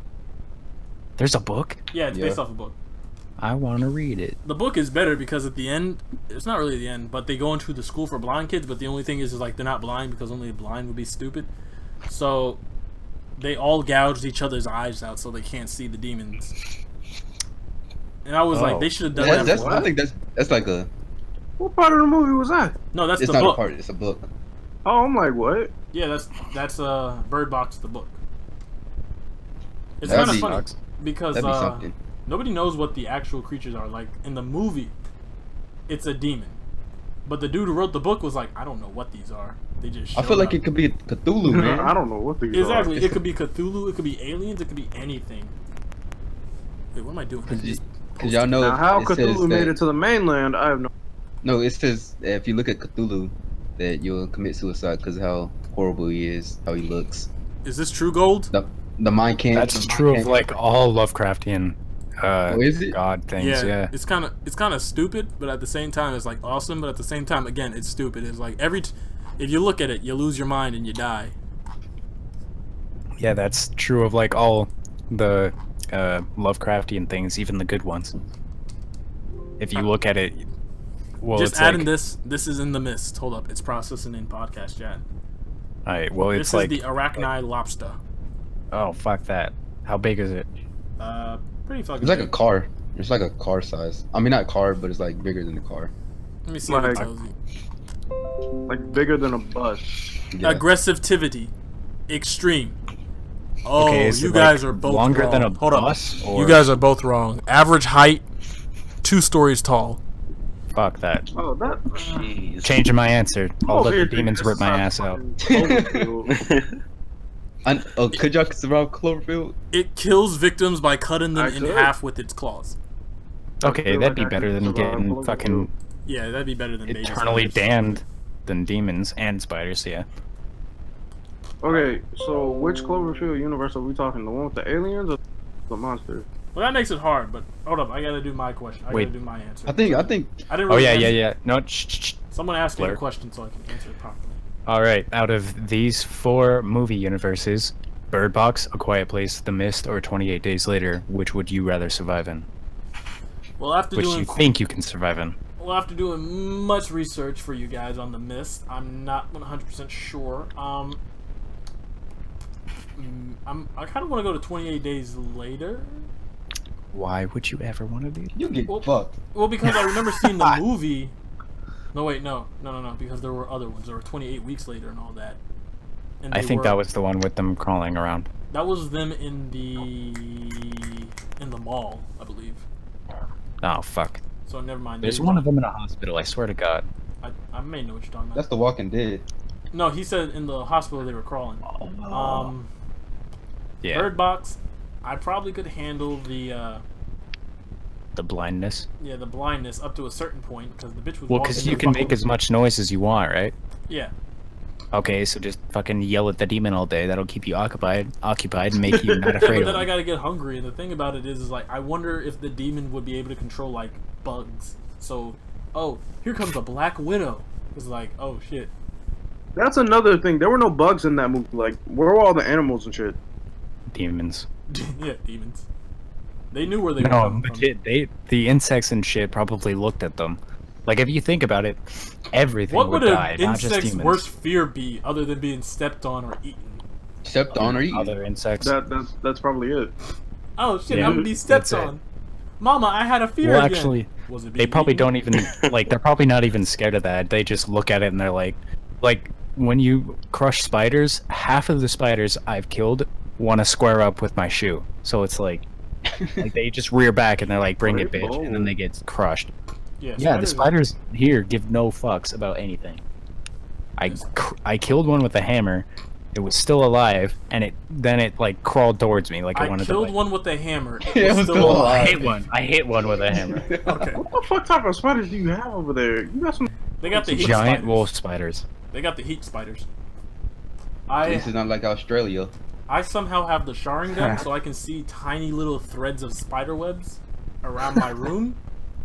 There's a book? Yeah, it's Yeah. based off a book. I want to read it. The book is better because at the end, it's not really the end, but they go into the school for blind kids. But the only thing is like they're not blind because only a blind would be stupid. So they all gouged each other's eyes out so they can't see the demons. And I was like, Oh. they should have done that. I think that's like a. What part of the movie was that? No, that's It's the not book. a part. It's a book. Oh, I'm like, what? Yeah, that's Bird Box the book. It's That'd kind of be- funny because That'd be something. nobody knows what the actual creatures are. Like in the movie, it's a demon, but the dude who wrote the book was like, I don't know what these are. They just. I feel showed like up. it could be Cthulhu, man. I don't know what these Exactly. It's It could be Cthulhu. It could be aliens. It could be anything. Wait, what am I doing? Because y'all know Now, how it says Cthulhu made that- it to the mainland, I have no. No, it says that if you look at Cthulhu, that you'll commit suicide because of how horrible he is, how he looks. Is this true gold? The mind can't. That's the mind true of can't- like all Lovecraftian Oh, is it? god things, yeah. It's kind of stupid, but at the same time, it's like awesome. But at the same time, again, it's stupid. It's like if you look at it, you lose your mind and you die. Yeah, that's true of like all the Lovecraftian things, even the good ones. If you look at it, well, Just it's adding like, this. This is in the mist. Hold up, it's processing in podcast chat. alright, well, This it's like, is the arachnid lobster. oh, fuck that. How big is it? Pretty fucking. It's like a big. car. It's like a car size. I mean, not car, but it's like bigger than a car. Let me see what it Like- tells you. Like, bigger than a bus. Yeah. Aggressivity, extreme. Oh, Okay, is you it, guys like, are both longer wrong. than a Hold up. bus, You or- guys are both wrong. Average height, 2 stories tall. Fuck that. Oh, that. Jeez. Changing my answer. I'll let the Obviously, demons this rip my is ass out. Cloverfield. Could y'all survive Cloverfield? It kills victims by cutting them I in could. half with its claws. Okay, feel that'd like be I better could than survive getting Cloverfield. fucking Yeah, that'd be better than baby eternally spiders. damned than demons and spiders, yeah. Okay, so which Cloverfield universe are we talking? The one with the aliens or the monster? Well, that makes it hard, but hold up, I gotta do my question. I Wait. gotta do my answer. I think I didn't Oh really yeah, answer- yeah, yeah. No, shh. Someone asked me a Blur. question so I can answer it properly. Alright, out of these 4 movie universes, Bird Box, A Quiet Place, The Mist, or 28 Days Later, which would you rather survive in? Well, after Which doing you think you can survive in? well, after doing much research for you guys on the mist, I'm not 100% sure. I kind of want to go to 28 Days Later. Why would you ever want to do that? you get Well, fucked. Well, because I remember seeing the movie. No, wait, no, because there were other ones. There were 28 Weeks Later and all that. And I they think were- that was the one with them crawling around. that was them in the mall, I believe. Oh, fuck. So never mind. There's They- one of them in a hospital, I swear to God. I may know what you're talking about. That's The Walking Dead. No, he said in the hospital they were crawling. Yeah, Bird Box, I probably could handle the the blindness. the blindness up to a certain point because the bitch was Well, walking because you and can fucking- make as much noise as you want, right? Yeah. Okay, so just fucking yell at the demon all day. That'll keep you occupied and make you not Yeah, afraid but then of I him. gotta get hungry, and the thing about it is like I wonder if the demon would be able to control like bugs. So, oh, here comes a black widow. It's like, oh shit. That's another thing. There were no bugs in that movie. Like, where were all the animals and shit? Demons. Yeah, demons. They knew where they were No, coming but from. the insects and shit probably looked at them. Like, if you think about it, everything What would would die, an not just insect's demons. worst fear be other than being stepped on or eaten? Stepped on or eaten. Other insects. That's probably it. Oh shit, Yeah, I'm gonna be stepped that's it. on. Mama, I had a fear Well, again. actually, Was it they being probably eaten? don't even like. They're probably not even scared of that. They just look at it and they're like when you crush spiders, half of the spiders I've killed want to square up with my shoe. So it's like they just rear back and they're like, "Bring it, bitch," and then they get crushed. Yeah, the spiders here give no fucks about anything. I killed one with a hammer. It was still alive, and then it like crawled towards me like it I wanted killed to. one with a hammer. It was still alive. I hit one with a hammer. Okay. What the fuck type of spiders do you have over there? You got some. They got the heat Giant spiders. wolf spiders. They got the heat spiders. This is not like Australia. I somehow have the Sharingan, so I can see tiny little threads of spider webs around my room,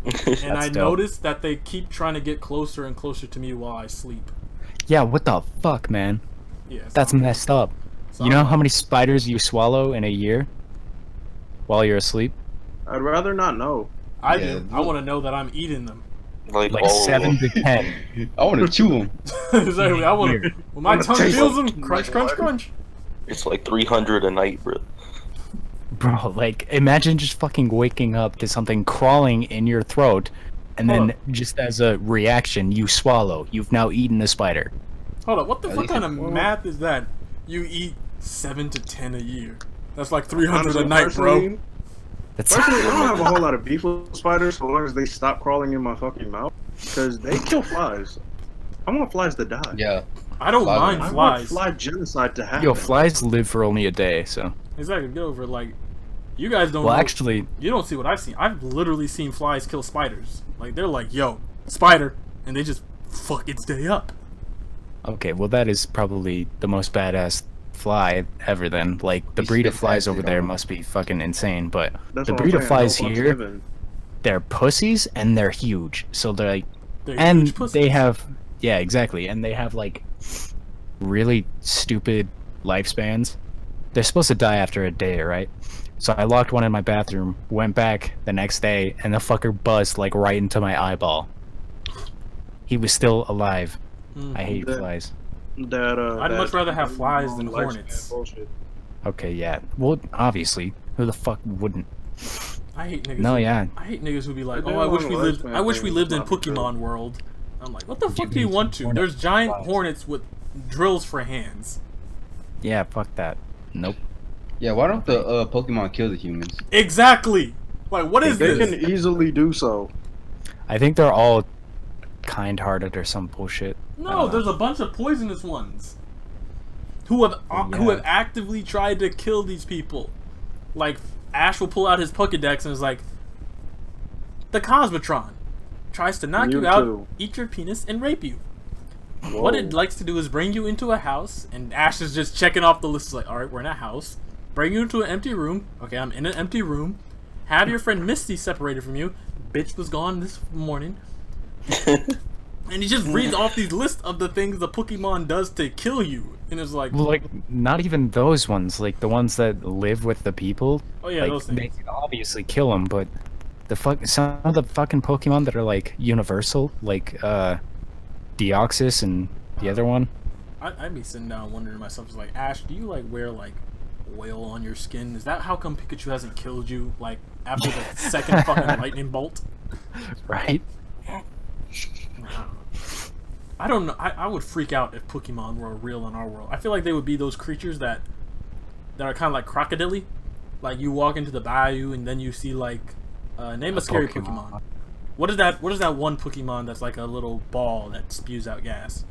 and I dope. notice that they keep trying to get closer and closer to me while I sleep. Yeah, what the fuck, man? Yeah, so That's messed up. so You know I'm how like- many spiders you swallow in a year while you're asleep? I'd rather not know. I Yeah, do. I want to know that I'm eating them. Like Like all 7 of them. to 10. I want to chew them. Exactly. I want to. When my tongue taste feels them. them, crunch, crunch, crunch. It's like 300 a night, bro. Bro, like, imagine just fucking waking up to something crawling in your throat, and then just as a reaction, you swallow. You've now eaten a spider. Hold up. What the At fuck least kind of it's- math is that? You eat 7 to 10 a year. That's like 300 Honestly, a night, bro. personally, That's Personally, I don't have a whole lot of beef with spiders so long as they stop crawling in my fucking mouth. Because they kill flies. I want flies to die. Yeah. I don't Flies. mind I want flies. fly genocide to happen. Yo, flies live for only a day, so. Exactly. Get over it. Like, you guys don't Well, know. actually, You don't see what I've seen. I've literally seen flies kill spiders. Like, they're like, yo, spider. And they just fucking stay up. okay, well, that is probably the most badass fly ever then. Like, the He's breed of flies over fantastic, there huh? must be fucking insane, but That's the what I'm breed of saying, flies no fucks here, given. they're pussies and they're huge. So they're like, They're and huge pussies. they have, yeah, exactly, and they have like really stupid lifespans. They're supposed to die after a day, right? So I locked one in my bathroom, went back the next day, and the fucker buzzed like right into my eyeball. He was still alive. Mhm. I hate The- flies. I'd much rather have flies than lifespan hornets. bullshit. Okay, yeah. Well, obviously, who the fuck wouldn't? I hate niggas. No, who, yeah. I hate niggas who be like, They're "Oh, I wish doing we a lived. lifespan I wish we thing, lived in it's not true. Pokemon World." I'm like, "What the fuck You do you mean want to?" hornet There's giant flies. hornets with drills for hands. Yeah, fuck that. Nope. Yeah, why don't the Pokemon kill the humans? Exactly. Like, what is They this? can easily do so. I think they're all kind-hearted or some bullshit. I No, don't know. there's a bunch of poisonous ones who have actively tried to kill these people. Like, Ash will pull out his Pokedex and is like, the Cosmotron tries to knock you out, Mewtwo. eat your penis, and rape you. Whoa. What it likes to do is bring you into a house, and Ash is just checking off the list. He's like, alright, we're in a house. Bring you into an empty room. Okay, I'm in an empty room. Have your friend Misty separated from you. Bitch was gone this morning. And he just reads off these lists of the things the Pokemon does to kill you. And it's like, Well, like, not even those ones. Like, the ones that live with the people. oh yeah, like, those they things. can obviously kill them, but some of the fucking Pokemon that are, like, universal, like, Deoxys and the other one. I'd be sitting down wondering to myself, just like, Ash, do you like wear like oil on your skin? Is that how come Pikachu hasn't killed you like after the second fucking lightning bolt? Right? I don't know. I would freak out if Pokemon were real in our world. I feel like they would be those creatures that are kind of like crocodile. Like you walk into the bayou and then you see like name a scary Pokemon. What is that? What is that one Pokemon that's like a little ball that spews out gas?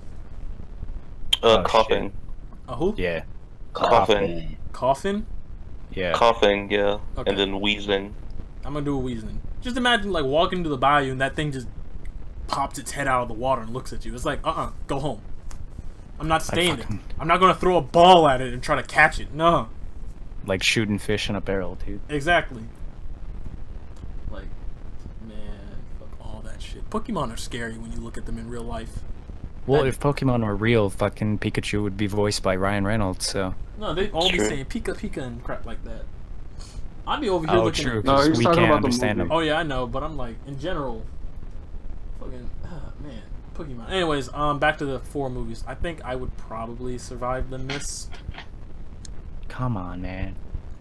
Oh, Coughing. A who? Yeah. Coughing. Coffin? Yeah. Coughing, yeah. Okay. And then wheezing. I'm gonna do a Weaseling. Just imagine like walking into the bayou and that thing just pops its head out of the water and looks at you. It's like, go home. I'm not staying there. fucking- I'm not gonna throw a ball at it and try to catch it. No. Like shooting fish in a barrel, dude. Exactly. Like, man, fuck all that shit. Pokemon are scary when you look at them in real life. Well, That- if Pokemon were real, fucking Pikachu would be voiced by Ryan Reynolds, so. No, they all be True. saying Pika Pika and crap like that. I'd be over here Oh, looking true, at... No, 'cause he's we talking can't about the understand movie. them. Oh yeah, I know, but I'm like, in general, fucking, man, Pokemon. Anyways, back to the 4 movies. I think I would probably survive the Mist. Come on, man.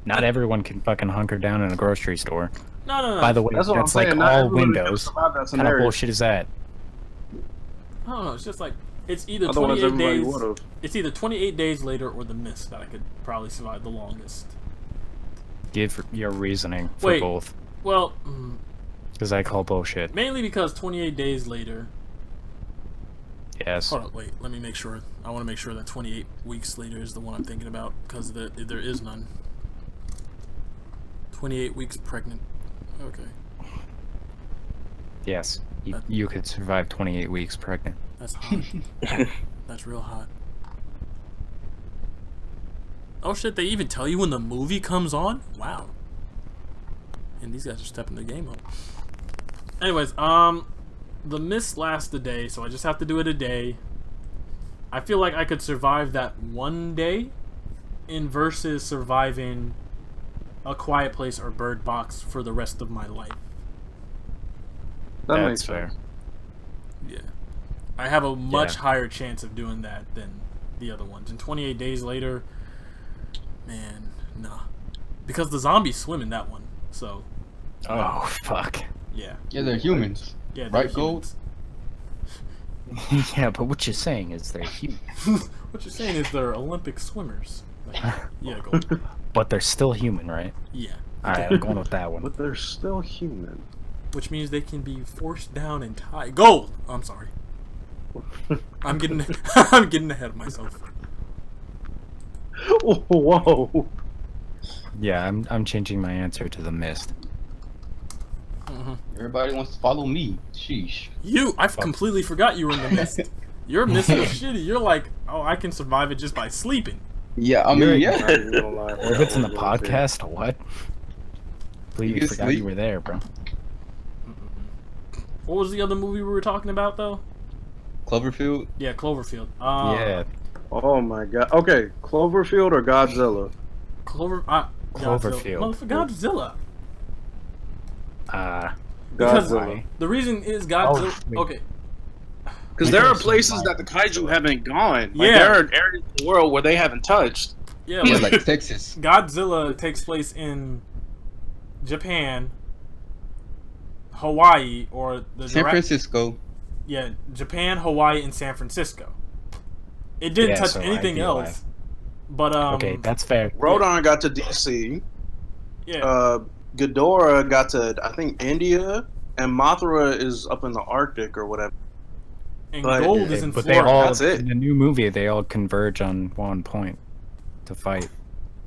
Not everyone can fucking hunker down in a grocery store. No. By the way, That's what that's I'm like saying. Not all everybody can windows. survive that What kind of scenario. bullshit is that? I don't know. It's just like it's either Otherwise, 28 everybody days. would've. It's either 28 days later or the Mist that I could probably survive the longest. Give your reasoning for Wait. both. Well, Because I call bullshit. mainly because 28 days later. Yes. Hold on, wait. Let me make sure. I want to make sure that 28 weeks later is the one I'm thinking about because there is none. 28 weeks pregnant. Okay, Yes. You could survive 28 weeks pregnant. that's hot. That's real hot. Oh shit, they even tell you when the movie comes on? Wow. And these guys are stepping the game up. Anyways, the mist lasts a day, so I just have to do it a day. I feel like I could survive that one day in versus surviving A Quiet Place or Bird Box for the rest of my life. That That's makes fair. sense. Yeah. I have a much Yeah. higher chance of doing that than the other ones. And 28 days later, man, nah. Because the zombies swim in that one. So, Oh fuck. yeah. Yeah, they're humans. Yeah, Right, they're Gold? humans. Yeah, but what you're saying is they're human. What you're saying is they're Olympic swimmers. Like, yeah, Gold. But they're still human, right? Yeah. Alright, I'm going with that one. But they're still human. Which means they can be forced down and tied. Gold! I'm sorry. I'm getting I'm getting ahead of myself. Whoa. Yeah, I'm changing my answer to the mist. Everybody wants to follow me. Sheesh. I've completely forgot you were in the mist. You're missing shitty. You're like, oh, I can survive it just by sleeping. Yeah, I mean, yeah. Not even gonna lie, Or if it's in the that was okay. podcast, what? You Completely forgot sleep. you were there, bro. What was the other movie we were talking about though? Cloverfield. Yeah, Cloverfield. Yeah, Oh my god. Okay, Cloverfield or Godzilla? Cloverfield. Cloverfield. Motherfucker, Godzilla. Because Godzilla. the reason is Godzilla. wait. Okay. Because there are places that the kaiju haven't gone. Like, Yeah. there are areas of the world where they haven't touched. Yeah, Yeah, like, like Texas. Godzilla takes place in Japan, Hawaii, or the San direct- Francisco. Yeah, Japan, Hawaii, and San Francisco. It didn't Yeah, touch so I'd anything be else. alive. But okay, that's fair. Rodon got to DC. yeah, Ghidorah got to, I think, India. And Mothra is up in the Arctic or whatever. and but- Gold is in But they Florida. all, That's it. in the new movie, they all converge on one point to fight.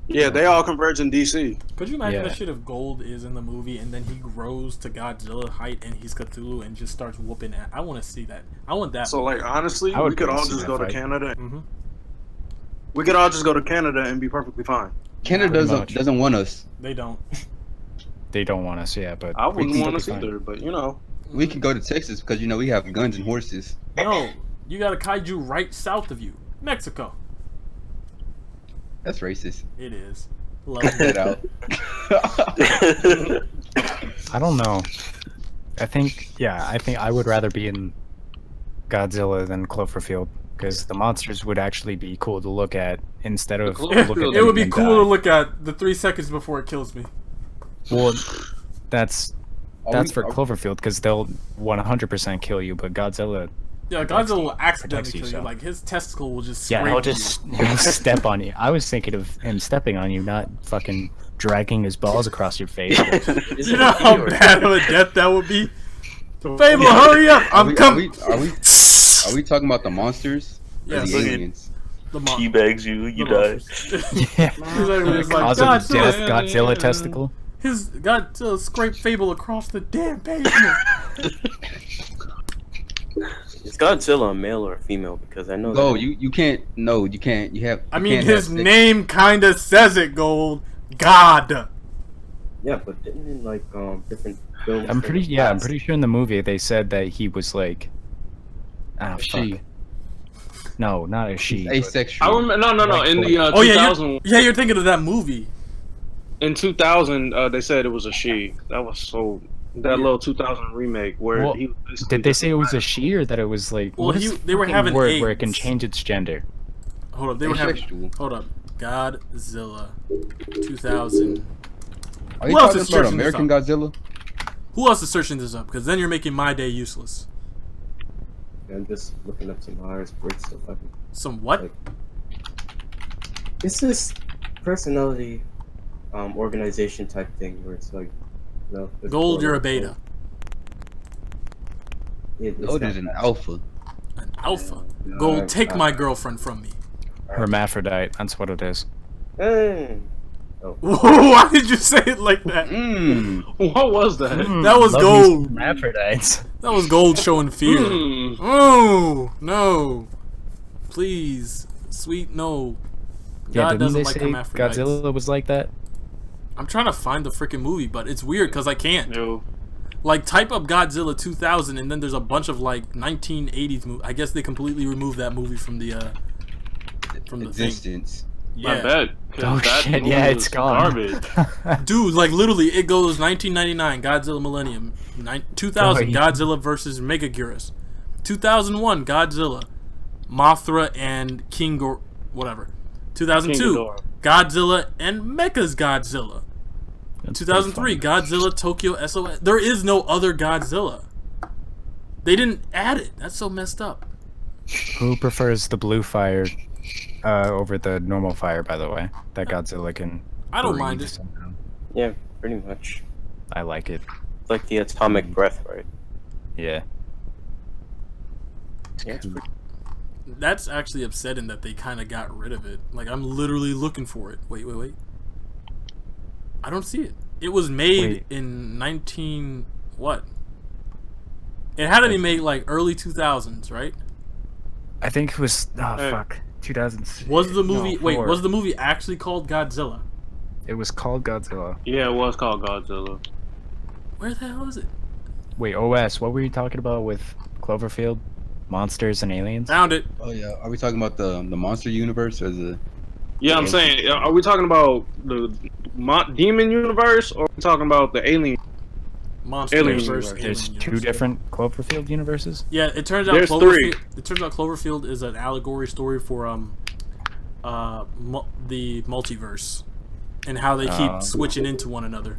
Yeah, they all converge in DC. Could you imagine Yeah. that shit if Gold is in the movie and then he grows to Godzilla height and he's Cthulhu and just starts whooping at? I want to see that. I want that. So, like, honestly, I would we could go all see just that go to fight. Canada. Mm-hmm. We could all just go to Canada and be perfectly fine. Canada Pretty doesn't much. doesn't want us. They don't. They don't want us, yeah, but I wouldn't we want can us be fine. either, but you know. We could go to Texas because we have guns and horses. No, you got a kaiju right south of you, Mexico. That's racist. It is. Love Cut it. that out. I don't know. I think I would rather be in Godzilla than Cloverfield because the monsters would actually be cool to look at instead of Cloverfield- look at It would be them cool die. to look at the 3 seconds before it kills me. Well, that's Are we- for are- Cloverfield because they'll 100% kill you, but Godzilla, Yeah, Godzilla will accidentally protects you, kill you. so. Like his testicle will just yeah, scrape he'll just he'll step on you. I was thinking of him stepping on you, not fucking dragging his balls across your face. Is You it know a how video or- bad of a death that would be? Fable, hurry up! Are I'm we, coming. are we talking about the monsters? Or Yes. the Look at- aliens? The Teabags you, you the die. monsters. Yeah. He's like, Cause of death, Godzilla, Godzilla testicle. his Godzilla scraped Fable across the damn pavement. Is Godzilla a male or a female? Because I know. No, that- you can't. No, you can't. You have. I you mean, can't his have sex. name kinda says it, Gold. God. Yeah, but didn't in like different films? I'm from the I'm past- pretty sure in the movie they said that he was like, ah, fuck. She. No, not a she. but- I Asexual. remember. No. In the Oh yeah, 2000, you're thinking of that movie. in 2000, they said it was a she. That was so. That little 2000 remake where Well, he was basically Did they just say it was a black. she or that it was like? Well, what is they were fucking having word where it can AIDS. change its gender? Hold up, they were having. Asexual. Hold up, Godzilla, 2000. Are you Who else talking is about searching this American Godzilla? Who else is searching this up? Because then you're making my day useless. I'm just looking up some Myers Briggs stuff. Some what? Like- It's this personality, organization type thing where it's like, you know, it's Gold, you're a like- beta. Yeah, it's Gold not is an that. alpha. An alpha. Yeah, Gold, I- take I- my girlfriend from me. Hermaphrodite. That's what it is. Hey. Why did you say it like that? Mmm. What was that? That was Love me some gold. Hermaphrodites. That was Gold showing fear. Mm. Oh, no. Please. Sweet, no. Yeah, God didn't they doesn't like say hermaphrodites. Godzilla was like that? I'm trying to find the freaking movie, but it's weird because I can't. No. Like, type up Godzilla 2000, and then there's a bunch of like 1980s movies. I guess they completely removed that movie from the thing. Existence. I Yeah, bet. 'Cause Oh that shit! movie Yeah, was it's gone. Garbage. dude, like literally, it goes 1999 Godzilla Millennium, 2000 Oh, Godzilla versus Megaguirus, 2001 Godzilla, Mothra and whatever, 2002 King Ghidorah. Godzilla and Mecha's Godzilla, That's 2003 pretty funny. Godzilla Tokyo SOS. There is no other Godzilla. They didn't add it. That's so messed up. Who prefers the blue fire over the normal fire? By the way, that Godzilla can. I don't mind breathe it. somehow. Yeah, pretty much. I like it. It's like the atomic breath, right? Yeah. Yeah, it's pretty. That's actually upsetting that they kind of got rid of it. Like, I'm literally looking for it. Wait. I don't see it. It was made Wait. in 19... What? It had to be made, like, early 2000s, right? I think it was. Oh Hey. fuck. 2006. Was the movie... No, wait, 4. was the movie actually called Godzilla? It was called Godzilla. Yeah, it was called Godzilla. Where the hell is it? Wait, OS. What were you talking about with Cloverfield? Monsters and aliens? Found it. Oh yeah. Are we talking about the monster universe or the? Yeah, I'm saying, are we talking about the demon universe or are we talking about the alien? Monster Alien Universe. Universe. There's Alien two Universe. different Cloverfield universes. Yeah, it turns out There's Cloverfield. three. It turns out Cloverfield is an allegory story for the multiverse and how they keep switching into one another.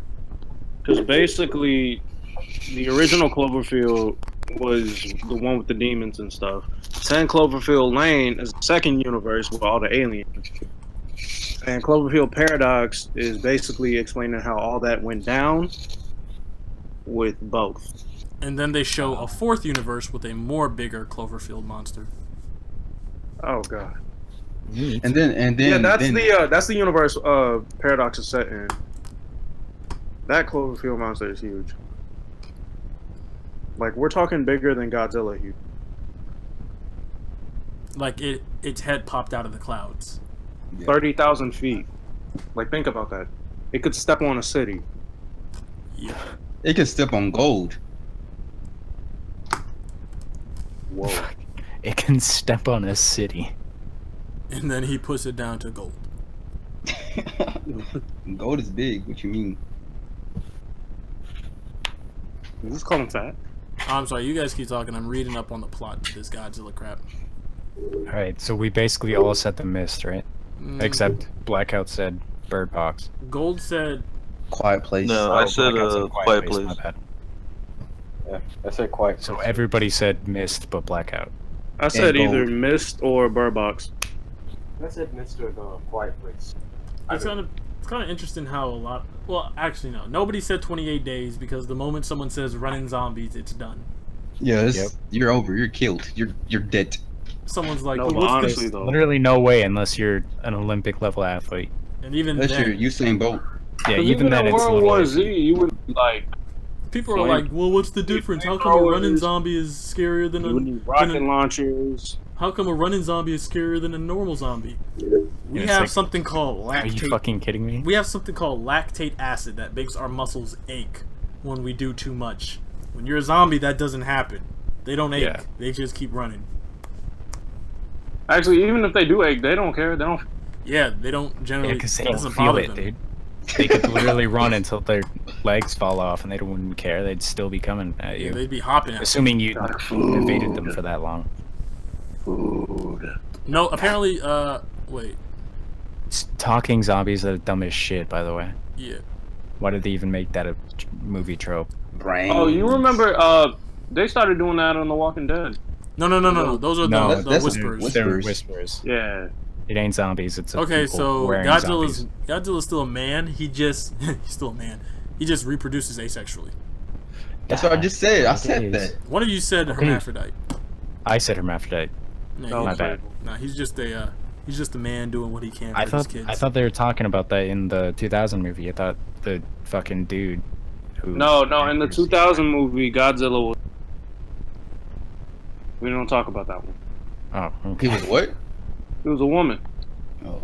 Because basically, the original Cloverfield was the one with the demons and stuff. 10 Cloverfield Lane is the second universe with all the aliens. And Cloverfield Paradox is basically explaining how all that went down with both. And then they show a fourth universe with a more bigger Cloverfield monster. Oh god. And then Yeah, that's then, the universe Paradox is set in. That Cloverfield monster is huge. Like, we're talking bigger than Godzilla huge. Like its head popped out of the clouds. 30,000 feet. Like, think about that. It could step on a city. Yeah. it can step on gold. Whoa. It can step on a city. And then he puts it down to gold. Gold is big. What you mean? Is this called him fat? I'm sorry, you guys keep talking. I'm reading up on the plot to this Godzilla crap. Alright, so we basically all said the mist, right? Mm, Except Blackout said Bird Box. Gold said Quiet place. No, I said Blackout said Quiet Place, Place. my bad. Yeah, I said quiet. So everybody said mist, but Blackout. I said gold. either Mist or Bird Box. I said Mr. Quiet Place. it's kind of interesting how a lot. Well, actually no. Nobody said 28 days because the moment someone says running zombies, it's done. Yeah, Yep. you're over. You're killed. You're dead. Someone's like, No, well, but what's honestly this? though, Literally no way unless you're an Olympic level athlete. And even Unless then, you're Usain Bolt. Yeah, 'cause even then in it's World little War iffy. Z, you would like people are Flame- like, well, what's the difference? How come a running flamethrowers. zombie is scarier than you would a need rocket launchers. How come a running zombie is scarier than a normal zombie? We Yeah, it's have like- something called Are you lactate. fucking kidding me? We have something called lactate acid that makes our muscles ache when we do too much. When you're a zombie, that doesn't happen. They don't ache. Yeah. They just keep running. Actually, even if they do ache, they don't care. They don't. Yeah, they don't Yeah, generally. because they it don't doesn't feel bother it, them. dude. They could literally run until their legs fall off and they wouldn't care. They'd still be coming at Yeah, you. they'd be hopping at. Assuming you evaded them for that long. Food. No, apparently. Wait. Talking zombies are the dumbest shit, by the way. Yeah. Why did they even make that a movie trope? Brain. Oh, you remember? They started doing that on The Walking Dead. No. Those are No, the that's- whispers. They're Whispers. whispers. Yeah. It ain't zombies. It's Okay, people so wearing Godzilla's zombies. still a man. He just he's still a man. He just reproduces asexually. That's what I just said. I said It that. is. One of you said Okay. hermaphrodite. I said hermaphrodite. No, My bad. Nah, he's just a man doing what he can for his kids. I thought they were talking about that in the 2000 movie. I thought the fucking dude who No. In the 2000 movie, Godzilla was. We don't talk about that one. Oh, He okay. was what? It was a woman. Oh.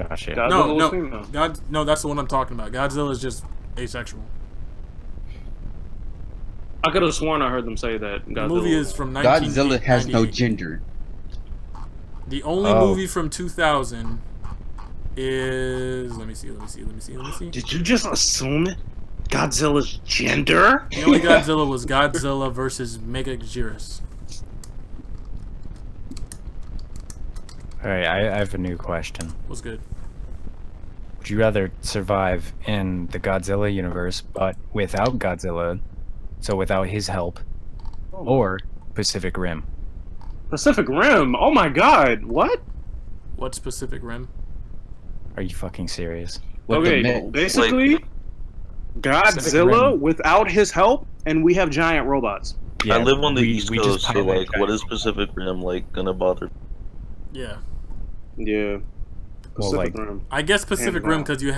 Gotcha. Godzilla No, was no, female. no, that's the one I'm talking about. Godzilla is just asexual. I could have sworn I heard them say that. The movie is from 1998. Godzilla has no gender. The only Oh. movie from 2000 is let me see. Did you just assume Godzilla's gender? The only Godzilla was Godzilla versus Megaguirus. Alright, I have a new question. Was good. Would you rather survive in the Godzilla universe, but without Godzilla, so without his help, or Pacific Rim? Pacific Rim. Oh my God. What? What's Pacific Rim? Are you fucking serious? With the Okay, mech. basically, Godzilla without his help, and we have giant robots. Yeah, I live on the East we Coast, so pilot like, what guys. is Pacific Rim like gonna bother? Yeah, Yeah. Well, Pacific like- Rim. I guess Pacific Hands Rim down. because you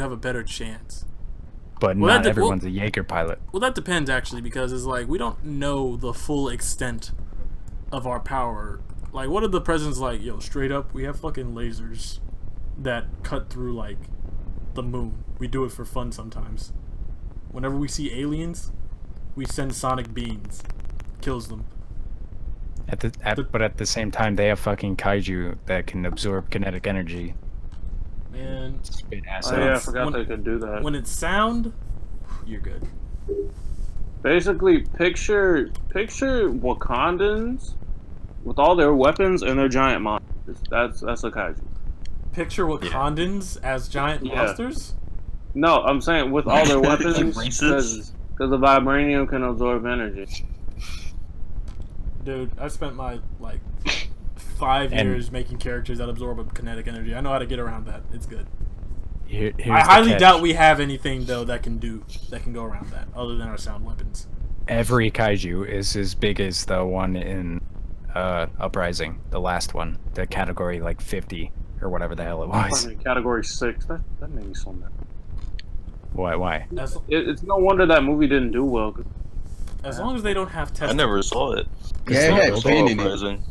have a better chance. But Well, not that- everyone's a Jaeger pilot. Well, that depends actually because it's like we don't know the full extent of our power. Like, what if the president's like, yo, straight up, we have fucking lasers that cut through like the moon. We do it for fun sometimes. Whenever we see aliens, we send sonic beams, kills them. But at the same time, they have fucking kaiju that can absorb kinetic energy. Man, Spit Oh acid. yeah, I When- forgot they could do that. when it's sound, you're good. Basically, picture Wakandans with all their weapons and their giant monsters. That's a kaiju. Picture Wakandans as giant Yeah. monsters. No, I'm saying with all their weapons, Racist? because the vibranium can absorb energy. Dude, I spent my like 5 And- years making characters that absorb a kinetic energy. I know how to get around that. It's good. Here's I the highly catch. doubt we have anything though that can go around that, other than our sound weapons. Every kaiju is as big as the one in Uprising, the last one, the category like 50 or whatever the hell it was. Category 6. That made me so mad. Why? As, It's no wonder that movie didn't do well. as long as they don't have I testicles. never saw it. Yeah, not it had real Shane in it. Surprising.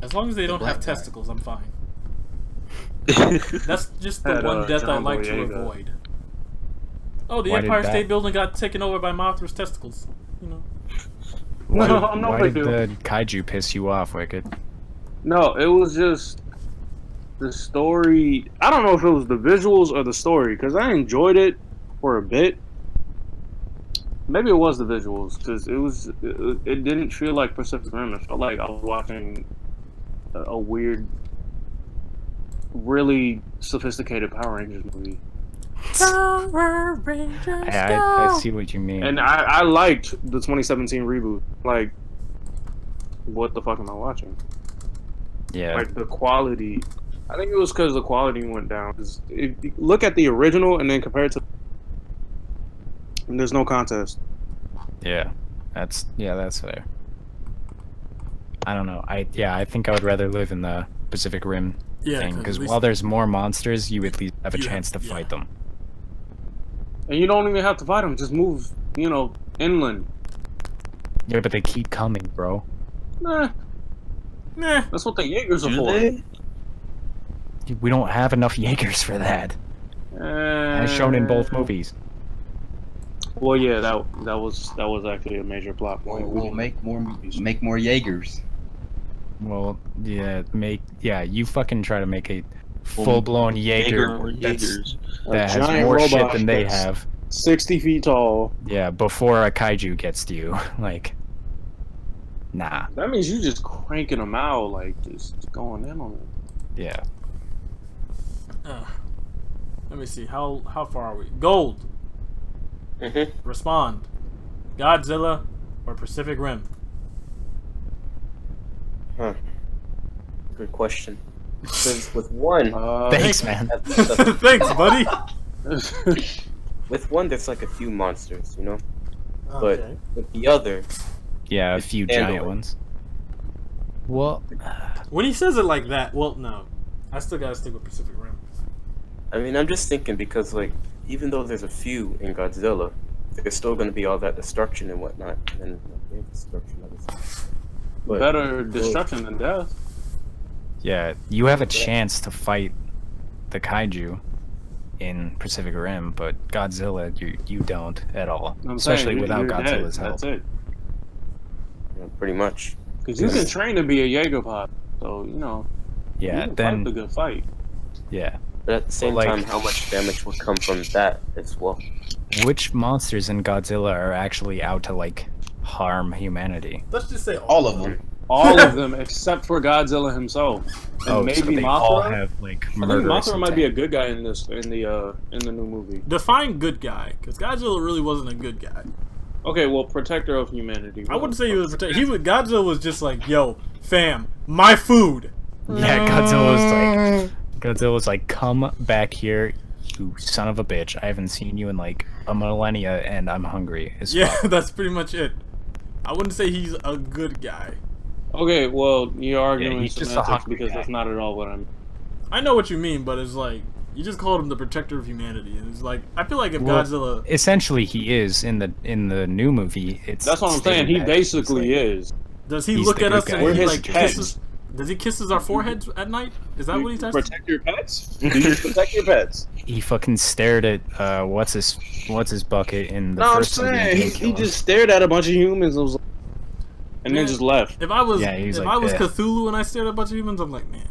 As long as they don't black have guy. testicles, I'm fine. That's just the Had, one death I John like to Boyega. avoid. Oh, the Why did Empire that- State Building got taken over by Mothra's testicles. You know. Why, No, I'm not why big did deal. the kaiju piss you off, Wicked? No, it was just the story. I don't know if it was the visuals or the story, because I enjoyed it for a bit. Maybe it was the visuals, because it didn't feel like Pacific Rim. It felt like I was watching a weird, really sophisticated Power Rangers movie. Power Rangers. I see what you mean. And I liked the 2017 reboot. Like, what the fuck am I watching? Yeah. Like, the quality. I think it was because the quality went down. 'Cause if you look at the original and then compare it to. And there's no contest. Yeah, that's fair. I don't know. I think I would rather live in the Pacific Rim Yeah, thing 'cause because at least- while there's more monsters, you at least have a You chance have- to yeah. fight them. And you don't even have to fight them. Just move, inland. Yeah, but they keep coming, bro. Nah, Meh. that's what the Jaegers are Do for. they? We don't have enough Jaegers for that, as shown in both movies. Well, yeah, that was actually a major plot point. We'll make more Jaegers. Well, you fucking try to make a full-blown Jaeger Jaeger, that's- Jaegers. that has giant more shit robot than they that's have. 60 feet tall. Yeah, before a kaiju gets to you, like, nah. That means you just cranking them out, like just going in on it. Yeah. Let me see. How far are we? Gold. Mhm. Respond. Godzilla or Pacific Rim? Huh. Good question. Because with one, Thanks, man. Thanks, buddy. with one, there's like a few monsters, you know. Okay. With the other, Yeah, a few Handle giant it. ones. Well, When he says it like that, well, no. I still gotta stick with Pacific Rim. I mean, I'm just thinking because like, even though there's a few in Godzilla, there's still going to be all that destruction and whatnot, and then destruction, obviously. But Better destruction than death. yeah, you have a chance to fight the kaiju in Pacific Rim, but Godzilla, you don't at all. I'm Especially saying, without you're dead. Godzilla's help. That's it. Yeah, pretty much. Because you can train to be a Jaeger pod, so you know. Yeah, you can then fight the good fight. yeah. But at the same like- time, how much damage would come from that as well? Which monsters in Godzilla are actually out to like harm humanity? Let's just say All of them. All of them except for Godzilla himself, and maybe so they Mothra. all have like I think murderous Mothra might be a intent. good guy in the new movie. Define good guy, because Godzilla really wasn't a good guy. Okay, well, protector of humanity. I wouldn't say he was Godzilla was just like, yo, fam, my food. Yeah, Godzilla was like, come back here, you son of a bitch. I haven't seen you in like a millennia, and I'm hungry as Yeah, fuck. that's pretty much it. I wouldn't say he's a good guy. Okay, well, you're arguing he's just a semantics hungry because guy. that's not at all what I'm. I know what you mean, but it's like you just called him the protector of humanity, and it's like I feel like if Well, Godzilla, Essentially, he is in the new movie. It's That's what I'm saying. He stated that he's, basically like- is. does he he's look the at good us guy. and We're he his like pets. kisses? Does he kisses our foreheads at night? Is that what he does? Protect your pets? Do you protect your pets? He fucking stared at what's his bucket in the No, I'm first movie. and saying didn't he kill him. just stared at a bunch of humans and, and then Man. just left. If I was Yeah, he's if like, I was "Yeah." Cthulhu and I stared at a bunch of humans, I'm like, man,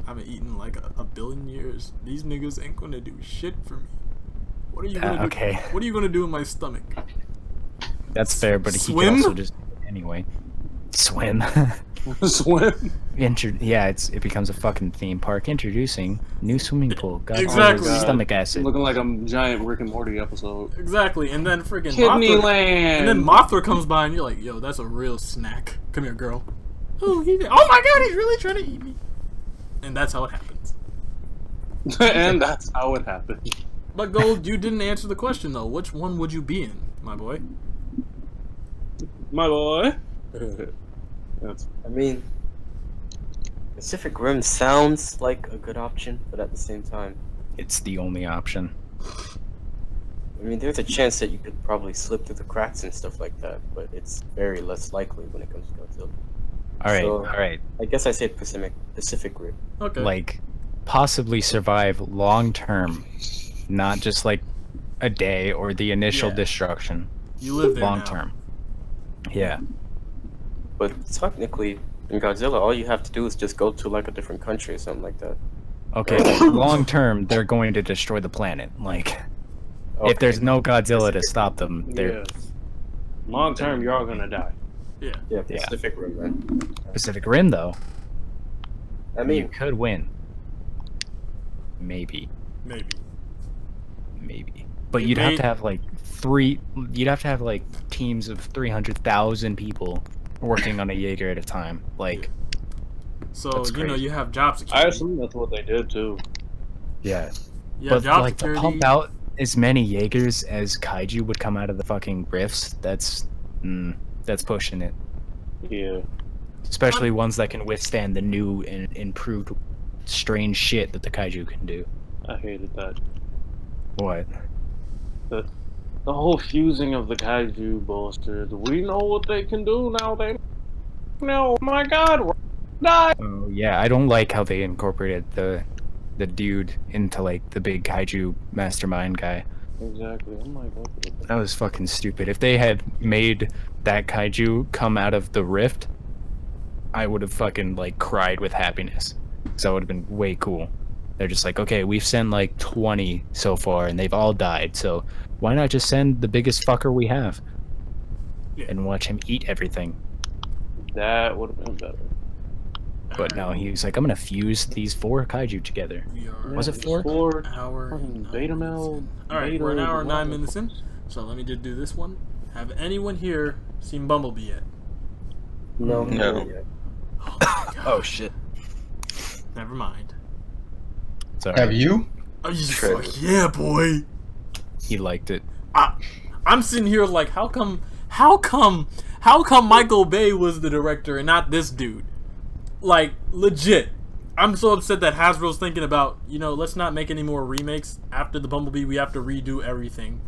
I've been eating like a billion years. These niggas ain't gonna do shit for me. What are you gonna do? Okay. What are you gonna do in my stomach? That's fair, but he Swim? can also just anyway swim. Swim. Yeah, it becomes a fucking theme park. Introducing new swimming pool. Godzilla's Exactly. Stomach acid. Looking like a giant Rick and Morty episode. Exactly, and then freaking Kidney Mothra, land. and then Mothra comes by, and you're like, yo, that's a real snack. Come here, girl. Oh, oh my god, he's really trying to eat me. And that's how it happens. And that's how it happened. But Gold, you didn't answer the question though. Which one would you be in, my boy? My boy. That's I mean, Pacific Rim sounds like a good option, but at the same time, It's the only option. I mean, there's a chance that you could probably slip through the cracks and stuff like that, but it's very less likely when it comes to Godzilla. All right. I guess I say Pacific Rim. Okay. Like, possibly survive long term, not just like a day or the initial Yeah. destruction. you live there Long now. term. Yeah. But technically, in Godzilla, all you have to do is just go to like a different country or something like that. Okay. Long term, they're going to destroy the planet. Like, if there's no Godzilla to stop them, they're yes. Long term, you're all gonna die. Yeah, Pacific Rim, man. Pacific Rim though. I You mean, could win. Maybe. Maybe. But It you'd have may- to have like you'd have to have like teams of 300,000 people working on a Jaeger at a time. Like, So That's you know crazy. you have job I security. assume that's what they did too. yeah. You have But job like security. to pump out as many Jaegers as kaiju would come out of the fucking rifts, that's pushing it. Yeah. Especially ones that can withstand the new and improved strange shit that the kaiju can do. I hated that. What? The whole fusing of the kaiju bullshit. We know what they can do now. They know. Oh my God, we're gonna die. Oh yeah, I don't like how they incorporated the dude into like the big kaiju mastermind guy. Exactly. I'm like, okay. That was fucking stupid. If they had made that kaiju come out of the rift, I would have fucking like cried with happiness. Cause that would have been way cool. They're just like, okay, we've sent like 20 so far and they've all died, so why not just send the biggest fucker we have? Yeah. And watch him eat everything. That would have been better. But no, he was like, I'm gonna fuse these 4 kaiju together. We are Was it 4? Four. hour Fucking and 9 beta minutes male, in. Alright, beta we're an hour and 9 development. minutes in. So let me just do this one. Have anyone here seen Bumblebee yet? no. No. Oh, my God. Oh shit. Never mind. Sorry. Have you? Oh, you Trevor. fuck yeah, boy. He liked it. I'm sitting here like, how come Michael Bay was the director and not this dude? Like, legit. I'm so upset that Hasbro's thinking about, let's not make any more remakes after the Bumblebee. We have to redo everything.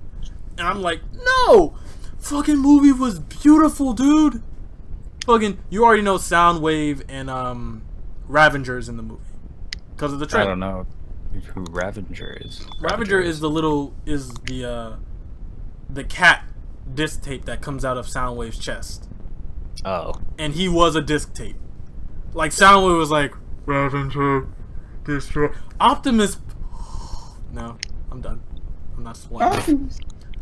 And I'm like, no! Fucking movie was beautiful, dude. Fucking, you already know Soundwave and Ravengers in the movie because of the I trailer. don't know. who Ravager is. Ravager is the cat disc tape that comes out of Soundwave's chest. Oh. And he was a disc tape. Like, Soundwave was like, Ravager, destroy. Optimus. No, I'm done. I'm not spoiling.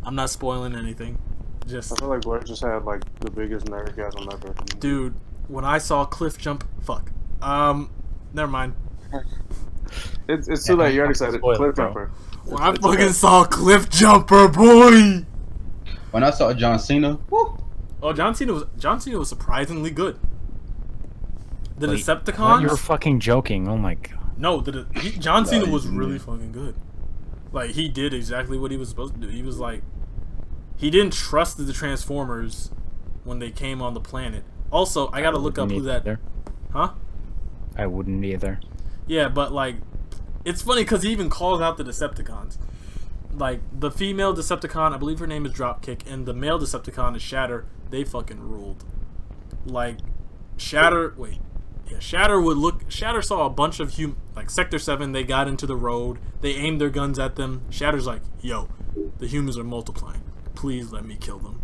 I'm not spoiling anything. Just. I feel like Blair just had like the biggest nerdgasm ever. Dude, when I saw Cliff jump, fuck. Never mind. It's too late. You already said it. Spoiler, Cliff bro. Jumper. When I fucking saw Cliff Jumper, boy. When I saw John Cena, woo, Oh, John Cena was surprisingly good. The Wait, Decepticons. You were fucking joking. Oh my god. No, John Cena was he's really new. fucking good. Like, he did exactly what he was supposed to do. He was like, he didn't trust the Transformers when they came on the planet. Also, I gotta look up who that. Either. Huh? I wouldn't either. Yeah, but like, it's funny because he even calls out the Decepticons. Like, the female Decepticon, I believe her name is Dropkick, and the male Decepticon is Shatter. They fucking ruled. Like, Shatter saw a bunch of like Sector 7, they got into the road, they aimed their guns at them. Shatter's like, yo, the humans are multiplying. Please let me kill them.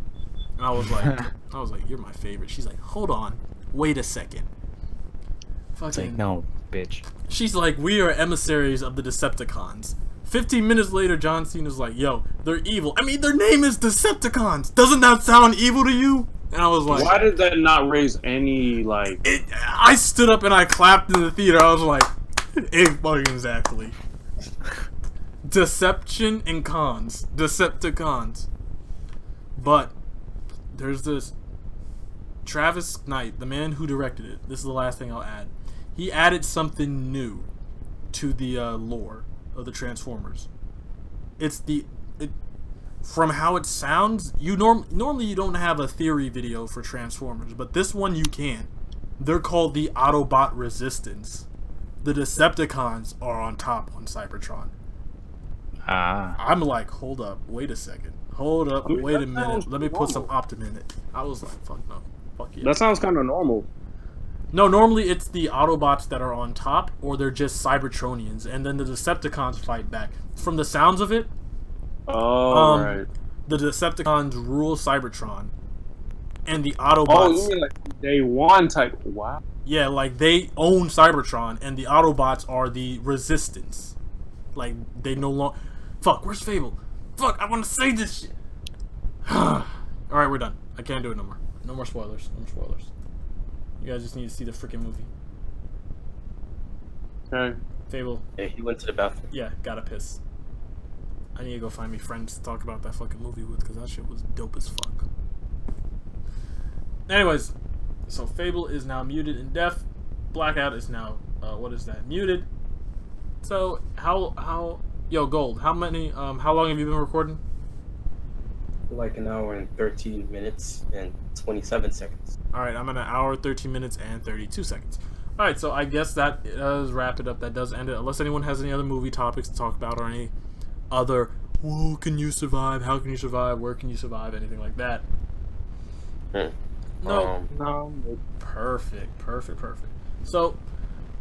And I was like, you're my favorite. She's like, hold on, wait a second. It's like, no, bitch. She's like, we are emissaries of the Decepticons. 15 minutes later, John Cena's like, yo, they're evil. I mean, their name is Decepticons. Doesn't that sound evil to you? And I was like, Why did that not raise any like? I stood up and I clapped in the theater. I was like, exactly. Deception and cons. Decepticons. But there's this Travis Knight, the man who directed it. This is the last thing I'll add. He added something new to the lore of the Transformers. From how it sounds, you normally you don't have a theory video for Transformers, but this one you can. They're called the Autobot Resistance. The Decepticons are on top on Cybertron. Ah. I'm like, hold up, wait a second. Hold up, wait a minute. Let me put some optim in it. I was like, fuck no. Fuck yeah. That sounds kind of normal. No, normally it's the Autobots that are on top, or they're just Cybertronians, and then the Decepticons fight back. From the sounds of it, Right. the Decepticons rule Cybertron, and the Autobots. Oh, you mean like day one type? Wow. Yeah, like they own Cybertron, and the Autobots are the Resistance. Like they no longer. Fuck, where's Fable? Fuck, I want to say this shit. All right, we're done. I can't do it no more. No more spoilers. No more spoilers. You guys just need to see the freaking movie. Okay. Fable. Yeah, he went to the bathroom. Yeah, gotta piss. I need to go find me friends to talk about that fucking movie with, because that shit was dope as fuck. Anyways, so Fable is now muted and deaf. Blackout is now, what is that? Muted. So, yo, Gold, how long have you been recording? Like an hour and 13 minutes and 27 seconds. Alright, I'm at an hour, 13 minutes, and 32 seconds. Alright, so I guess that does wrap it up. That does end it. Unless anyone has any other movie topics to talk about, or any other, whoa, can you survive? How can you survive? Where can you survive? Anything like that. No. No. Perfect. So,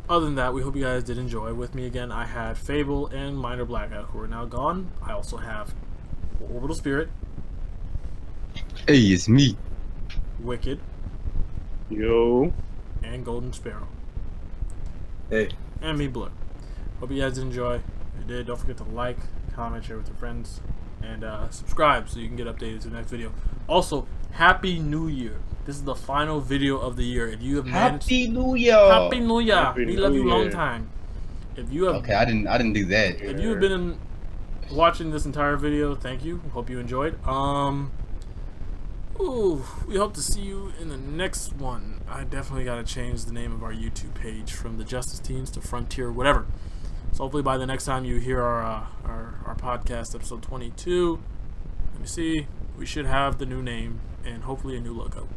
other than that, we hope you guys did enjoy. With me again, I had Fable and Minor Blackout, who are now gone. I also have Orbital Spirit, hey, it's me. Wicked, Yo. and Golden Sparrow. Hey. And me, Blur. Hope you guys did enjoy. If you did, don't forget to like, comment, share with your friends, and subscribe so you can get updated to the next video. Also, Happy New Year. This is the final video of the year. If you have managed, Happy New Year. Happy New Year. Happy We New love you long Year. time. If you have Okay, I didn't do that. if you have been watching this entire video, thank you. Hope you enjoyed. We hope to see you in the next one. I definitely gotta change the name of our YouTube page from the Justice Teens to Frontier, whatever. So hopefully by the next time you hear our podcast, episode 22, let me see, we should have the new name and hopefully a new logo.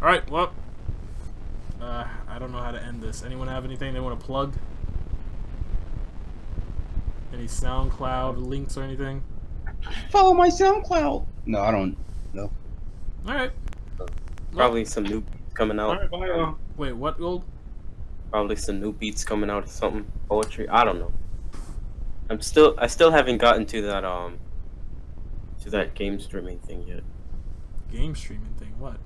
All right, well, I don't know how to end this. Anyone have anything they want to plug? Any SoundCloud links or anything? Follow my SoundCloud. No, I don't. No. All right. Probably some new beats coming out. Alright, bye, y'all. Wait, what, Gold? Probably some new beats coming out or something. Poetry. I don't know. I still haven't gotten to that game streaming thing yet. Game streaming thing. What?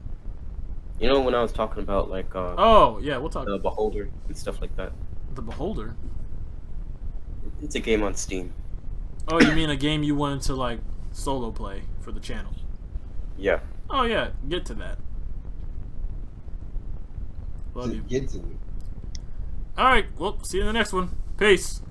You know when I was talking about like Oh yeah, we'll talk. the Beholder and stuff like that. The Beholder. It's a game on Steam. Oh, you mean a game you wanted to like solo play for the channel? Yeah. Oh yeah, get to that. Love you. Get to it. All right, well, see you in the next one. Peace.